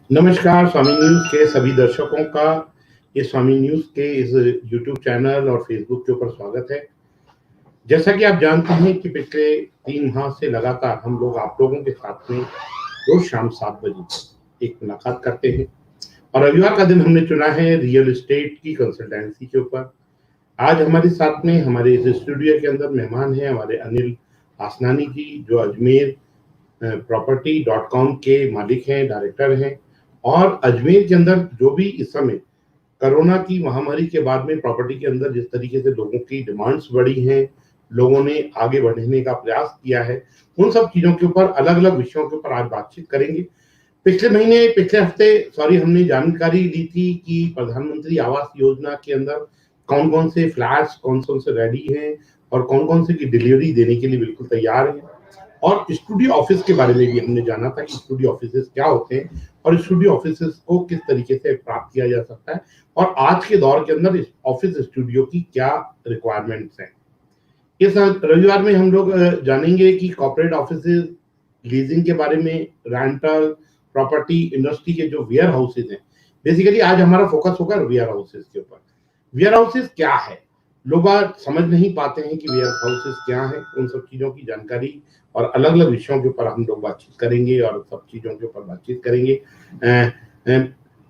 नमस्कार, स्वामी न्यूज़ के सभी दर्शकों का इस स्वामी न्यूज़ के इस यूट्यूब चैनल और फेसबुक के ऊपर स्वागत है। जैसा कि आप जानते हैं कि पिछले 3 माह से लगातार हम लोग आप लोगों के साथ में रोज़ शाम 7 बजे एक मुलाकात करते हैं और रविवार का दिन हमने चुना है रियल एस्टेट की कंसल्टेंसी के ऊपर। आज हमारे साथ में हमारे इस स्टूडियो के अंदर मेहमान हैं हमारे अनिल आसनानी जी, जो अजमेर property.com के मालिक हैं, डायरेक्टर हैं और अजमेर के अंदर जो भी इस समय कोरोना की महामारी के बाद में प्रॉपर्टी के अंदर जिस तरीके से लोगों की डिमांड्स बढ़ी हैं, लोगों ने आगे बढ़ने का प्रयास किया है, उन सब चीज़ों के ऊपर अलग-अलग विषयों के ऊपर आज बातचीत करेंगे। पिछले हफ्ते हमने जानकारी ली थी कि प्रधानमंत्री आवास योजना के अंदर कौन-कौन से फ्लैट्स कौन-कौन से रेडी हैं और कौन-कौन से की डिलीवरी देने के लिए बिल्कुल तैयार हैं। और स्टूडियो ऑफिस के बारे में भी हमने जाना था कि स्टूडियो ऑफिसेस क्या होते हैं और स्टूडियो ऑफिसेस को किस तरीके से प्राप्त किया जा सकता है और आज के दौर के अंदर इस ऑफिस स्टूडियो की क्या रिक्वायरमेंट्स हैं। इस रविवार में हम लोग जानेंगे कि कॉर्पोरेट ऑफिसेस लीजिंग के बारे में, रेंटल प्रॉपर्टी इंडस्ट्री के जो वेयर हाउसेज हैं। बेसिकली आज हमारा फोकस होगा वेयर हाउसेज के ऊपर। वेयर हाउसेज क्या है, लोग आज समझ नहीं पाते हैं कि वेयर हाउसेज क्या है। उन सब चीज़ों की जानकारी और अलग-अलग विषयों के ऊपर हम लोग बातचीत करेंगे और सब चीज़ों के ऊपर बातचीत करेंगे।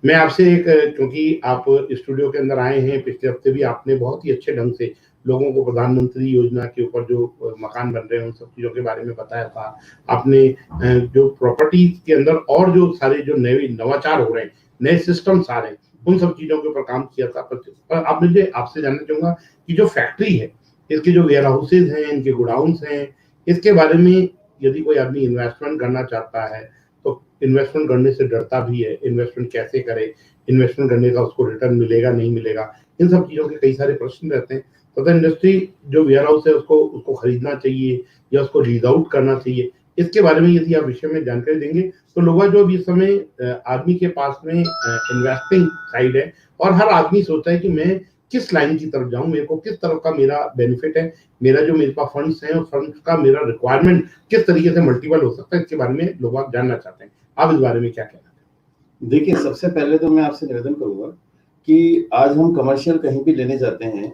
मैं आपसे क्योंकि आप स्टूडियो के अंदर आए हैं, पिछले हफ्ते भी आपने बहुत ही अच्छे ढंग से लोगों को प्रधानमंत्री योजना के ऊपर जो मकान बन रहे हैं उन सब चीज़ों के बारे में बताया था। आपने जो प्रॉपर्टी के अंदर और जो सारे जो नए नवाचार हो रहे हैं, नए सिस्टम्स आ रहे हैं, उन सब चीज़ों के ऊपर काम किया था। पर अब मुझे आपसे जानना चाहूँगा कि जो फैक्ट्री है, इसके जो वेयर हाउसेज हैं, इनके गोडाउन्स हैं, इसके बारे में यदि कोई आदमी इन्वेस्टमेंट करना चाहता है तो इन्वेस्टमेंट करने से डरता भी है। इन्वेस्टमेंट कैसे करे, इन्वेस्टमेंट करने का उसको रिटर्न मिलेगा नहीं मिलेगा, इन सब चीज़ों के कई सारे प्रश्न रहते हैं। तथा इंडस्ट्री जो वेयर हाउस है उसको खरीदना चाहिए या उसको लीज आउट करना चाहिए, इसके बारे में यदि आप विषय में जानकारी देंगे तो लोग जो अभी इस समय आदमी के पास में इन्वेस्टिंग साइड है और हर आदमी सोचता है कि मैं किस लाइन की तरफ जाऊं, मेरे को किस तरफ का मेरा बेनिफिट है, मेरा जो मेरे पास फंड्स हैं, उस फंड्स का मेरा रिक्वायरमेंट किस तरीके से मल्टीपल हो सकता है, इसके बारे में लोग आप जानना चाहते हैं। आप इस बारे में क्या कहना है? देखिए, सबसे पहले तो मैं आपसे निवेदन करूंगा कि आज हम कमर्शियल कहीं भी लेने जाते हैं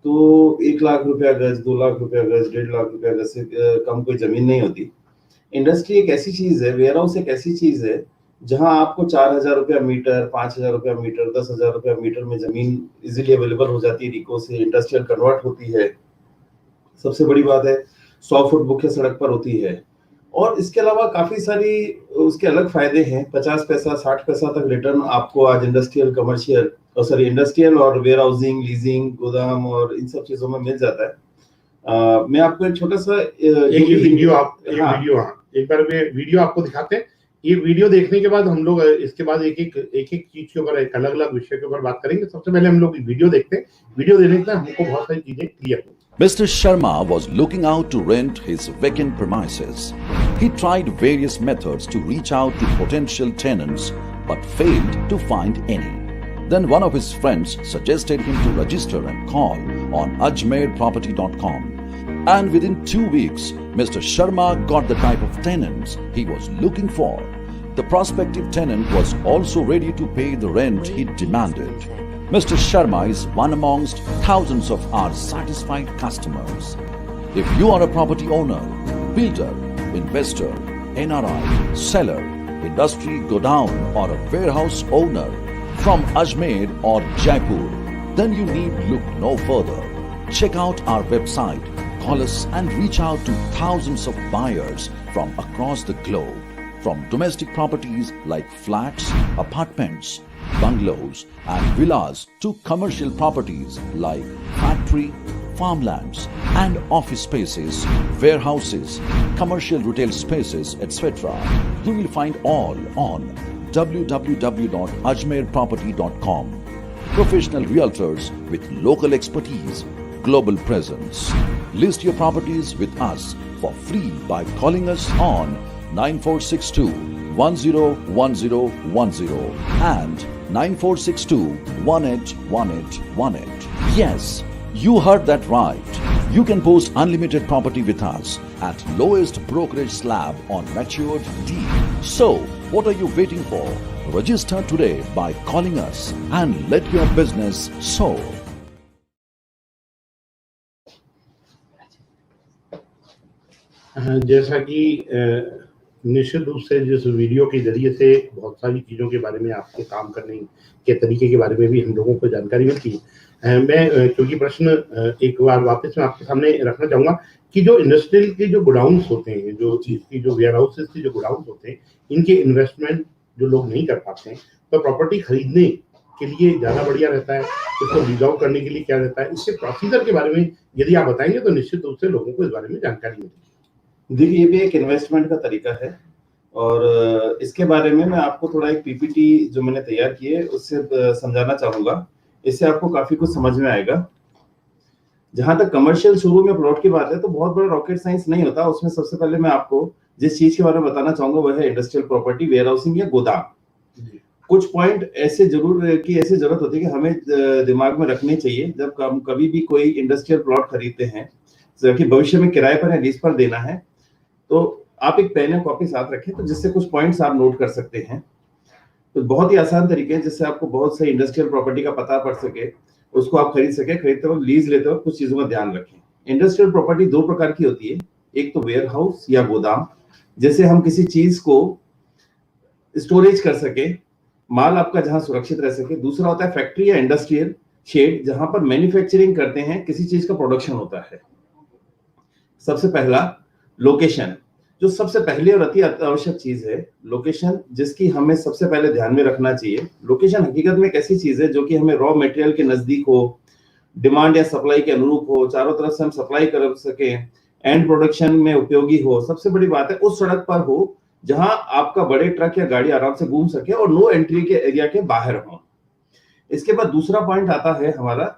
तो 1 लाख रुपया गज, 2 लाख रुपया गज, 1.5 लाख रुपया गज से कम कोई जमीन नहीं होती। इंडस्ट्री एक ऐसी चीज है, वेयर हाउस एक ऐसी चीज है जहां आपको 4,000 रुपया मीटर, 5,000 रुपया मीटर, 10,000 रुपया मीटर में जमीन इजीली अवेलेबल हो जाती है। रिको से इंडस्ट्रियल कन्वर्ट होती है। सबसे बड़ी बात है 100 फुट मुख्य सड़क पर होती है और इसके अलावा काफी सारी उसके अलग फायदे हैं। 50 पैसा 60 पैसा तक रिटर्न आपको आज इंडस्ट्रियल और वेयर हाउसिंग, लीजिंग, गोदाम और इन सब चीजों में मिल जाता है। मैं आपको एक छोटा सा एक बार वीडियो आपको दिखाते हैं। ये वीडियो देखने के बाद हम लोग इसके बाद एक एक चीज के ऊपर एक अलग-अलग विषय के ऊपर बात करेंगे। सबसे पहले हम लोग वीडियो देखते हैं। वीडियो देखने से हमको बहुत सारी चीजें क्लियर होंगी। Mr. Sharma was looking out to rent his vacant premises. He tried various methods to reach out to potential tenants but failed to find any. Then one of his friends suggested him to register and call on ajmerproperty.com. And within 2 weeks, Mr. Sharma got the type of tenants he was looking for. The prospective tenant was also ready to pay the rent he demanded. Mr. Sharma is one amongst thousands of our satisfied customers. If you are a property owner, builder, investor, NRI, seller, industry godown or a warehouse owner from Ajmer or Jaipur, then you need look no further. Check out our website, call us and reach out to thousands of buyers from across the globe. From domestic properties like flats, apartments, bungalows and villas to commercial properties like factory, farmlands and office spaces, warehouses, commercial retail spaces, etc. You will find all on www.ajmerproperty.com. Professional realtors with local expertise, global presence. List your properties with us for free by calling us on 9462-101010 and 9462-181818. Yes, you heard that right. You can post unlimited property with us at lowest brokerage slab on matured deal. So, what are you waiting for? Register today by calling us and let your business soar. जैसा कि निश्चित रूप से जिस video के जरिए से बहुत सारी चीज़ों के बारे में, आपके काम करने के तरीके के बारे में भी हम लोगों को जानकारी मिलती है। मैं क्योंकि प्रश्न एक बार वापस मैं आपके सामने रखना चाहूँगा कि जो इंडस्ट्रियल के जो गोडाउन्स होते हैं, जो इसकी जो वेयर हाउसेस के जो गोडाउन्स होते हैं, इनके इन्वेस्टमेंट जो लोग नहीं कर पाते हैं, तो प्रॉपर्टी खरीदने के लिए ज़्यादा बढ़िया रहता है, इसको लीज आउट करने के लिए क्या रहता है, इसके प्रोसीजर के बारे में यदि आप बताएंगे तो निश्चित रूप से लोगों को इस बारे में जानकारी मिलेगी। देखिए, ये भी एक इन्वेस्टमेंट का तरीका है और इसके बारे में मैं आपको थोड़ा एक पीपीटी जो मैंने तैयार की है उससे समझाना चाहूंगा। इससे आपको काफी कुछ समझ में आएगा। जहां तक कमर्शियल शुरू में प्लॉट की बात है तो बहुत बड़ा रॉकेट साइंस नहीं होता। उसमें सबसे पहले मैं आपको जिस चीज के बारे में बताना चाहूंगा वह है इंडस्ट्रियल प्रॉपर्टी, वेयर हाउसिंग या गोदाम। कुछ पॉइंट ऐसे जरूरत होती है कि हमें दिमाग में रखने चाहिए जब हम कभी भी कोई इंडस्ट्रियल प्लॉट खरीदते हैं, जबकि भविष्य में किराए पर या लीज पर देना है, तो आप एक पेन और कॉपी साथ रखें तो जिससे कुछ पॉइंट्स आप नोट कर सकते हैं। तो बहुत ही आसान तरीके हैं जिससे आपको बहुत सही इंडस्ट्रियल प्रॉपर्टी का पता पड़ सके, उसको आप खरीद सके। खरीदते वक्त, लीज लेते वक्त कुछ चीजों का ध्यान रखें। इंडस्ट्रियल प्रॉपर्टी दो प्रकार की होती है। एक तो वेयर हाउस या गोदाम, जैसे हम किसी चीज को स्टोरेज कर सके, माल आपका जहां सुरक्षित रह सके। दूसरा होता है फैक्ट्री या इंडस्ट्रियल शेड, जहां पर मैन्युफैक्चरिंग करते हैं, किसी चीज का प्रोडक्शन होता है। सबसे पहला लोकेशन, जो सबसे पहली और अति आवश्यक चीज है, लोकेशन, जिसकी हमें सबसे पहले ध्यान में रखना चाहिए। लोकेशन हकीकत में एक ऐसी चीज है जो कि हमें रॉ मटेरियल के नजदीक हो, डिमांड या सप्लाई के अनुरूप हो, चारों तरफ से हम सप्लाई कर सके, एंड प्रोडक्शन में उपयोगी हो। सबसे बड़ी बात है उस सड़क पर हो जहां आपका बड़े ट्रक या गाड़ी आराम से घूम सके और नो एंट्री के एरिया के बाहर हो। इसके बाद दूसरा पॉइंट आता है हमारा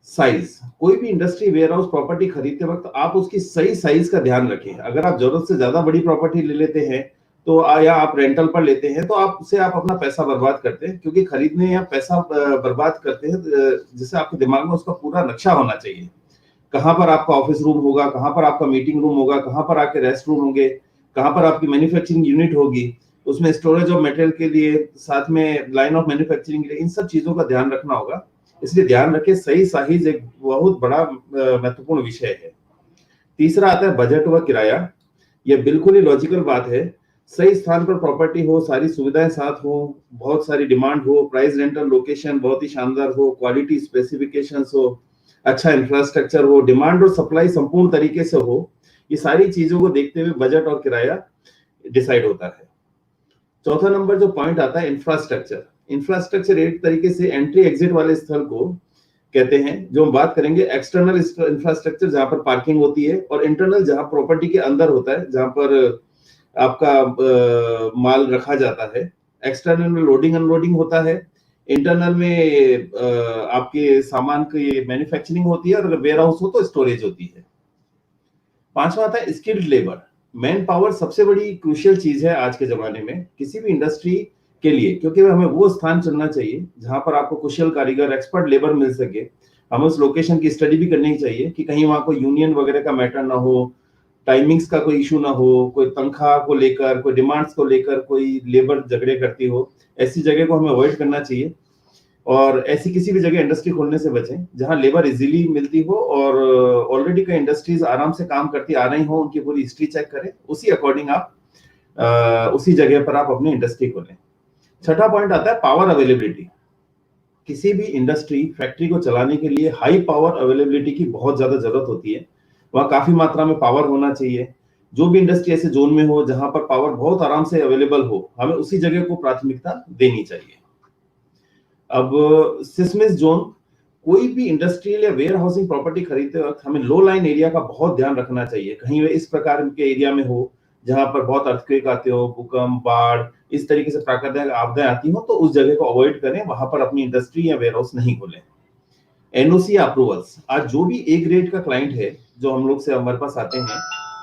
साइज। कोई भी इंडस्ट्री वेयर हाउस प्रॉपर्टी खरीदते वक्त आप उसकी सही साइज का ध्यान रखें। अगर आप जरूरत से ज्यादा बड़ी प्रॉपर्टी ले लेते हैं तो या आप रेंटल पर लेते हैं तो आपसे आप अपना पैसा बर्बाद करते हैं, क्योंकि खरीदने या पैसा बर्बाद करते हैं जिससे आपके दिमाग में उसका पूरा नक्शा होना चाहिए। कहाँ पर आपका ऑफिस रूम होगा, कहाँ पर आपका मीटिंग रूम होगा, कहाँ पर आपके रेस्ट रूम होंगे, कहाँ पर आपकी मैन्युफैक्चरिंग यूनिट होगी, उसमें स्टोरेज ऑफ मटेरियल के लिए, साथ में लाइन ऑफ मैन्युफैक्चरिंग के लिए, इन सब चीजों का ध्यान रखना होगा। इसलिए ध्यान रखें, सही साइज एक बहुत बड़ा महत्वपूर्ण विषय है। तीसरा आता है बजट व किराया। यह बिल्कुल ही लॉजिकल बात है। सही स्थान पर प्रॉपर्टी हो, सारी सुविधाएं साथ हो, बहुत सारी डिमांड हो, प्राइस, रेंटल, लोकेशन बहुत ही शानदार हो, क्वालिटी स्पेसिफिकेशंस हो, अच्छा इंफ्रास्ट्रक्चर हो, डिमांड और सप्लाई संपूर्ण तरीके से हो, ये सारी चीजों को देखते हुए बजट और किराया डिसाइड होता है। चौथा नंबर जो पॉइंट आता है इंफ्रास्ट्रक्चर। इंफ्रास्ट्रक्चर एक तरीके से एंट्री एग्जिट वाले स्थल को कहते हैं। जो हम बात करेंगे एक्सटर्नल इंफ्रास्ट्रक्चर, जहां पर पार्किंग होती है, और इंटरनल जहां प्रॉपर्टी के अंदर होता है, जहां पर आपका माल रखा जाता है। एक्सटर्नल में लोडिंग अनलोडिंग होता है, इंटरनल में आपके सामान की मैन्युफैक्चरिंग होती है, और अगर वेयर हाउस हो तो स्टोरेज होती है। पांचवा आता है स्किल्ड लेबर। मैन पावर सबसे बड़ी क्रूशियल चीज है आज के जमाने में किसी भी इंडस्ट्री के लिए, क्योंकि हमें वो स्थान चुनना चाहिए जहां पर आपको कुशल कारीगर, एक्सपर्ट लेबर मिल सके। हमें उस लोकेशन की स्टडी भी करनी चाहिए कि कहीं वहां कोई यूनियन वगैरह का मैटर ना हो, टाइमिंग्स का कोई इशू ना हो, कोई तनख्वाह को लेकर, कोई डिमांड्स को लेकर कोई लेबर झगड़े करती हो। ऐसी जगह को हमें अवॉइड करना चाहिए और ऐसी किसी भी जगह इंडस्ट्री खोलने से बचें जहां लेबर इजीली मिलती हो और ऑलरेडी कई इंडस्ट्रीज आराम से काम करती आ रही हो। उनकी पूरी हिस्ट्री चेक करें, उसी अकॉर्डिंग आप उसी जगह पर आप अपनी इंडस्ट्री खोलें। छठा पॉइंट आता है पावर अवेलेबिलिटी। किसी भी इंडस्ट्री, फैक्ट्री को चलाने के लिए हाई पावर अवेलेबिलिटी की बहुत ज्यादा जरूरत होती है। वहां काफी मात्रा में पावर होना चाहिए। जो भी इंडस्ट्री ऐसे जोन में हो जहां पर पावर बहुत आराम से अवेलेबल हो, हमें उसी जगह को प्राथमिकता देनी चाहिए। अब सिस्मिक जोन, कोई भी इंडस्ट्रियल या वेयर हाउसिंग प्रॉपर्टी खरीदते वक्त हमें लो लाइन एरिया का बहुत ध्यान रखना चाहिए। कहीं वे इस प्रकार के एरिया में हो जहां पर बहुत अर्थक्वेक आते हो, भूकंप, बाढ़, इस तरीके से प्राकृतिक आपदाएं आती हो, तो उस जगह को अवॉइड करें, वहां पर अपनी इंडस्ट्री या वेयर हाउस नहीं खोलें। एनओसी अप्रूवल्स, आज जो भी ए ग्रेड का क्लाइंट है जो हम लोग से हमारे पास आते हैं,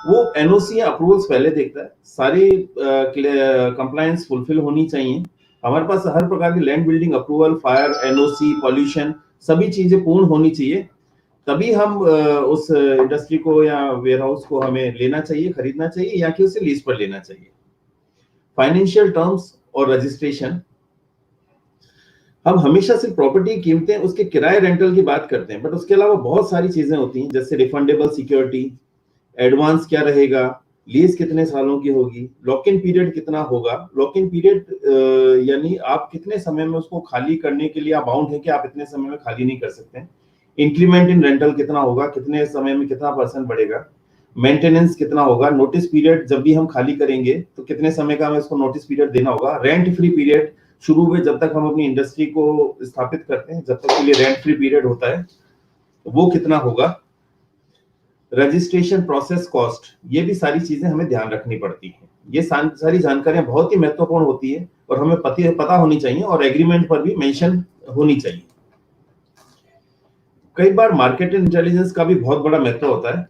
वो एनओसी या अप्रूवल्स पहले देखता है। सारी कंप्लायंस फुलफिल होनी चाहिए। हमारे पास हर प्रकार की land building approval, fire, NOC, pollution, सभी चीजें पूर्ण होनी चाहिए। तभी हम उस इंडस्ट्री को या वेयर हाउस को हमें लेना चाहिए, खरीदना चाहिए, या कि उसे लीज पर लेना चाहिए। फाइनेंशियल टर्म्स और रजिस्ट्रेशन, हम हमेशा सिर्फ प्रॉपर्टी कीमतें, उसके किराए रेंटल की बात करते हैं, बट उसके अलावा बहुत सारी चीजें होती हैं, जैसे रिफंडेबल सिक्योरिटी, एडवांस क्या रहेगा, लीज कितने सालों की होगी, लॉक इन पीरियड कितना होगा। लॉक इन पीरियड यानी आप कितने समय में उसको खाली करने के लिए आप बाउंड है कि आप इतने समय में खाली नहीं कर सकते। इंक्रीमेंट इन रेंटल कितना होगा, कितने समय में कितना % बढ़ेगा, मेंटेनेंस कितना होगा, नोटिस पीरियड जब भी हम खाली करेंगे तो कितने समय का हमें उसको नोटिस पीरियड देना होगा, रेंट फ्री पीरियड शुरू में जब तक हम अपनी इंडस्ट्री को स्थापित करते हैं, जब तक के लिए रेंट फ्री पीरियड होता है, वो कितना होगा, रजिस्ट्रेशन प्रोसेस कॉस्ट, ये भी सारी चीजें हमें ध्यान रखनी पड़ती हैं। ये सारी जानकारियां बहुत ही महत्वपूर्ण होती है और हमें पता होनी चाहिए, और एग्रीमेंट पर भी मेंशन होनी चाहिए। कई बार मार्केट इंटेलिजेंस का भी बहुत बड़ा महत्व होता है,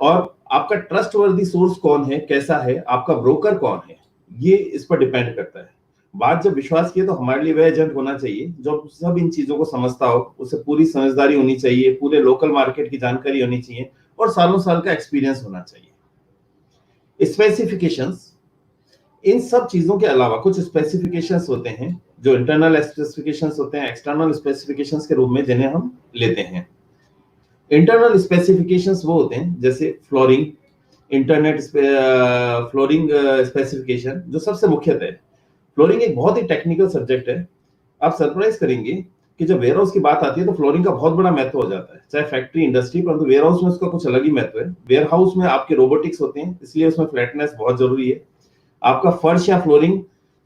और आपका ट्रस्टवर्दी सोर्स कौन है, कैसा है, आपका ब्रोकर कौन है, ये इस पर डिपेंड करता है। बात जब विश्वास की है तो हमारे लिए वह एजेंट होना चाहिए जो सब इन चीजों को समझता हो, उसे पूरी समझदारी होनी चाहिए, पूरे लोकल मार्केट की जानकारी होनी चाहिए, और सालों साल का एक्सपीरियंस होना चाहिए। स्पेसिफिकेशंस, इन सब चीजों के अलावा कुछ स्पेसिफिकेशंस होते हैं जो इंटरनल स्पेसिफिकेशंस होते हैं, एक्सटर्नल स्पेसिफिकेशंस के रूप में, जिन्हें हम लेते हैं। इंटरनल स्पेसिफिकेशंस वो होते हैं जैसे फ्लोरिंग, इंटरनेट फ्लोरिंग स्पेसिफिकेशन, जो सबसे मुख्यतः है। फ्लोरिंग एक बहुत ही टेक्निकल सब्जेक्ट है। आप सरप्राइज करेंगे कि जब वेयर हाउस की बात आती है तो फ्लोरिंग का बहुत बड़ा महत्व हो जाता है, चाहे फैक्ट्री इंडस्ट्री, परंतु वेयर हाउस में उसका कुछ अलग ही महत्व है। वेयर हाउस में आपके रोबोटिक्स होते हैं, इसलिए उसमें फ्लैटनेस बहुत जरूरी है। आपका फर्श या फ्लोरिंग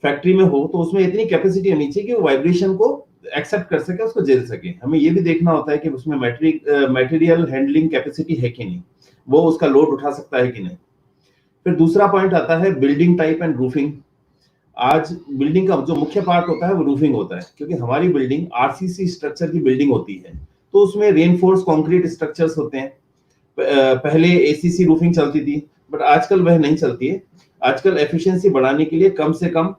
फैक्ट्री में हो तो उसमें इतनी कैपेसिटी होनी चाहिए कि वो वाइब्रेशन को एक्सेप्ट कर सके, उसको झेल सके। हमें ये भी देखना होता है कि उसमें मटेरियल हैंडलिंग कैपेसिटी है कि नहीं, वो उसका लोड उठा सकता है कि नहीं। फिर दूसरा पॉइंट आता है बिल्डिंग टाइप एंड रूफिंग। आज बिल्डिंग का जो मुख्य पार्ट होता है वो रूफिंग होता है, क्योंकि हमारी बिल्डिंग आरसीसी स्ट्रक्चर की बिल्डिंग होती है, तो उसमें रेनफोर्स कंक्रीट स्ट्रक्चर्स होते हैं। पहले एसीसी रूफिंग चलती थी, बट आजकल वह नहीं चलती है। आजकल एफिशिएंसी बढ़ाने के लिए कम से कम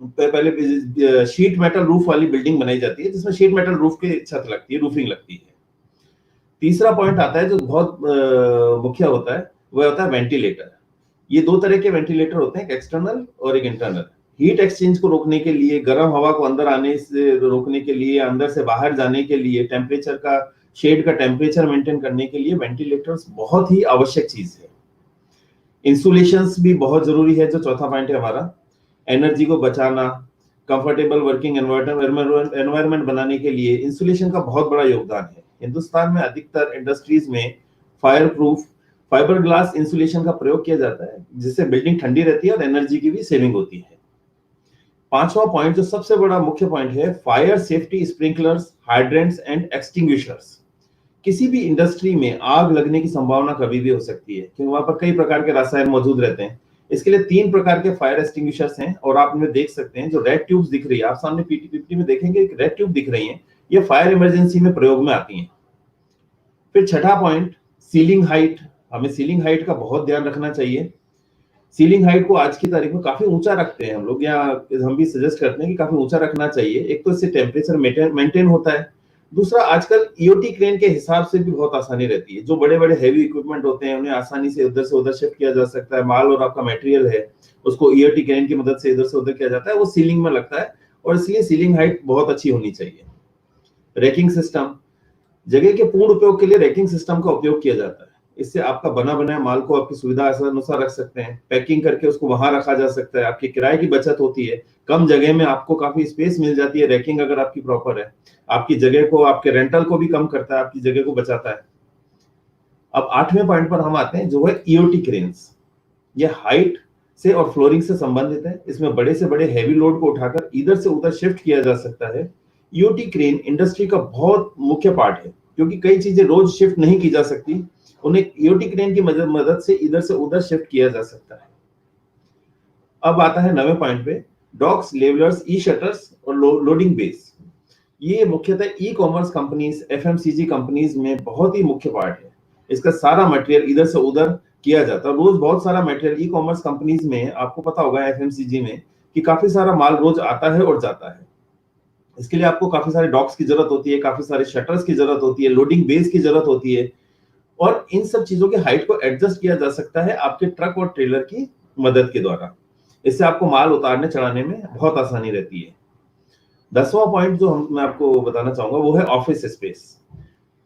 पहले शीट मेटल रूफ वाली बिल्डिंग बनाई जाती है, जिसमें शीट मेटल रूफ की छत लगती है, रूफिंग लगती है। तीसरा पॉइंट आता है जो बहुत मुख्य होता है, वह होता है वेंटिलेटर। ये दो तरह के वेंटिलेटर होते हैं, एक एक्सटर्नल और एक इंटरनल। हीट एक्सचेंज को रोकने के लिए, गर्म हवा को अंदर आने से रोकने के लिए, अंदर से बाहर जाने के लिए, टेम्परेचर का, शेड का टेम्परेचर मेंटेन करने के लिए वेंटिलेटर्स बहुत ही आवश्यक चीज है। इंसुलेशंस भी बहुत जरूरी है, जो चौथा पॉइंट है हमारा। एनर्जी को बचाना, कंफर्टेबल वर्किंग एनवायरनमेंट बनाने के लिए इंसुलेशन का बहुत बड़ा योगदान है। हिंदुस्तान में अधिकतर इंडस्ट्रीज में fire proof fibre glass insulation का प्रयोग किया जाता है, जिससे बिल्डिंग ठंडी रहती है और एनर्जी की भी सेविंग होती है। पांचवा पॉइंट जो सबसे बड़ा मुख्य पॉइंट है, fire safety sprinklers, hydrants and extinguishers. किसी भी इंडस्ट्री में आग लगने की संभावना कभी भी हो सकती है, क्योंकि वहां पर कई प्रकार के रसायन मौजूद रहते हैं। इसके लिए 3 प्रकार के फायर एक्सटिंग्विशर्स हैं, और आप इनमें देख सकते हैं जो रेड ट्यूब्स दिख रही है, आप सामने पीपीटी में देखेंगे रेड ट्यूब दिख रही हैं, ये फायर इमरजेंसी में प्रयोग में आती हैं। फिर छठा पॉइंट, सीलिंग हाइट। हमें सीलिंग हाइट का बहुत ध्यान रखना चाहिए। सीलिंग हाइट को आज की तारीख में काफी ऊंचा रखते हैं हम लोग, या हम भी सजेस्ट करते हैं कि काफी ऊंचा रखना चाहिए। एक तो इससे टेम्परेचर मेंटेन होता है, दूसरा आजकल ईओटी क्रेन के हिसाब से भी बहुत आसानी रहती है। जो बड़े बड़े हैवी इक्विपमेंट होते हैं उन्हें आसानी से उधर शिफ्ट किया जा सकता है। माल और आपका मटेरियल है उसको ईओटी क्रेन की मदद से इधर से उधर किया जाता है, वो सीलिंग में लगता है, और इसलिए सीलिंग हाइट बहुत अच्छी होनी चाहिए। रैकिंग सिस्टम, जगह के पूर्ण उपयोग के लिए रैकिंग सिस्टम का उपयोग किया जाता है। इससे आपका बना बनाया माल को आपकी सुविधा अनुसार रख सकते हैं, पैकिंग करके उसको वहां रखा जा सकता है, आपके किराए की बचत होती है, कम जगह में आपको काफी स्पेस मिल जाती है। रैकिंग अगर आपकी प्रॉपर है, आपकी जगह को, आपके रेंटल को भी कम करता है, आपकी जगह को बचाता है। अब 8वें पॉइंट पर हम आते हैं, जो है ईओटी क्रेन्स। ये हाइट से और फ्लोरिंग से संबंधित है। इसमें बड़े से बड़े हैवी लोड को उठाकर इधर से उधर शिफ्ट किया जा सकता है। ईओटी क्रेन इंडस्ट्री का बहुत मुख्य पार्ट है, क्योंकि कई चीजें रोज शिफ्ट नहीं की जा सकती, उन्हें ईओटी क्रेन की मदद से इधर से उधर शिफ्ट किया जा सकता है। अब आता है 9वें पॉइंट पे, डॉक्स, लेवलर्स, ई शटर्स और लोडिंग बेस। ये मुख्यतः e commerce companies, FMCG companies में बहुत ही मुख्य पार्ट है। इसका सारा मटेरियल इधर से उधर किया जाता है। रोज बहुत सारा मटेरियल ई कॉमर्स कंपनीज में, आपको पता होगा एफएमसीजी में, कि काफी सारा माल रोज आता है और जाता है। इसके लिए आपको काफी सारे डॉक्स की जरूरत होती है, काफी सारे शटर्स की जरूरत होती है, लोडिंग बेस की जरूरत होती है, और इन सब चीजों की हाइट को एडजस्ट किया जा सकता है आपके ट्रक और ट्रेलर की मदद के द्वारा। इससे आपको माल उतारने चढ़ाने में बहुत आसानी रहती है। 10वां पॉइंट जो मैं आपको बताना चाहूंगा वो है ऑफिस स्पेस।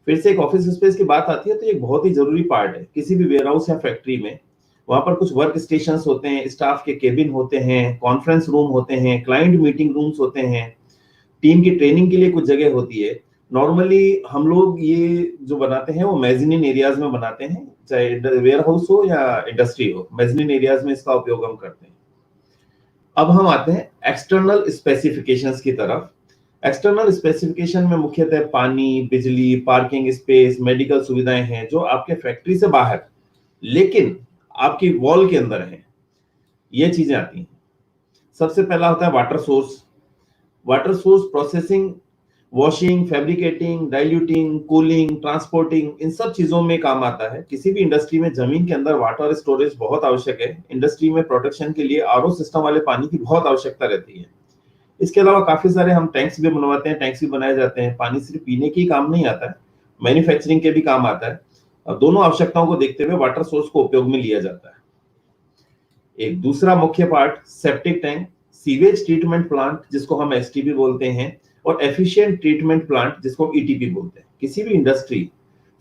फिर से एक ऑफिस स्पेस की बात आती है तो एक बहुत ही जरूरी पार्ट है किसी भी वेयरहाउस या फैक्ट्री में। वहां पर कुछ वर्क स्टेशन होते हैं, स्टाफ के केबिन होते हैं, कॉन्फ्रेंस रूम होते हैं, क्लाइंट मीटिंग रूम्स होते हैं, टीम की ट्रेनिंग के लिए कुछ जगह होती है। नॉर्मली हम लोग ये जो बनाते हैं वो मेज़नीन एरियाज में बनाते हैं, चाहे वेयर हाउस हो या इंडस्ट्री हो, मेज़नीन एरियाज में इसका उपयोग हम करते हैं। अब हम आते हैं एक्सटर्नल स्पेसिफिकेशंस की तरफ। एक्सटर्नल स्पेसिफिकेशन में मुख्यतः पानी, बिजली, पार्किंग स्पेस, मेडिकल सुविधाएं हैं जो आपके फैक्ट्री से बाहर लेकिन आपकी वॉल के अंदर हैं, ये चीजें आती हैं। सबसे पहला होता है water source. Water source processing, washing, fabricating, diluting, cooling, transporting, इन सब चीजों में काम आता है। किसी भी इंडस्ट्री में जमीन के अंदर वाटर स्टोरेज बहुत आवश्यक है। इंडस्ट्री में प्रोडक्शन के लिए आरओ सिस्टम वाले पानी की बहुत आवश्यकता रहती है। इसके अलावा काफी सारे हम टैंक्स भी बनवाते हैं, टैंक्स भी बनाए जाते हैं। पानी सिर्फ पीने के ही काम नहीं आता है, मैन्युफैक्चरिंग के भी काम आता है। और दोनों आवश्यकताओं को देखते हुए वाटर सोर्स को उपयोग में लिया जाता है। एक दूसरा मुख्य part septic tank, sewage treatment plant जिसको हम एसटीपी बोलते हैं, और एफिशिएंट ट्रीटमेंट प्लांट जिसको ईटीपी बोलते हैं। किसी भी इंडस्ट्री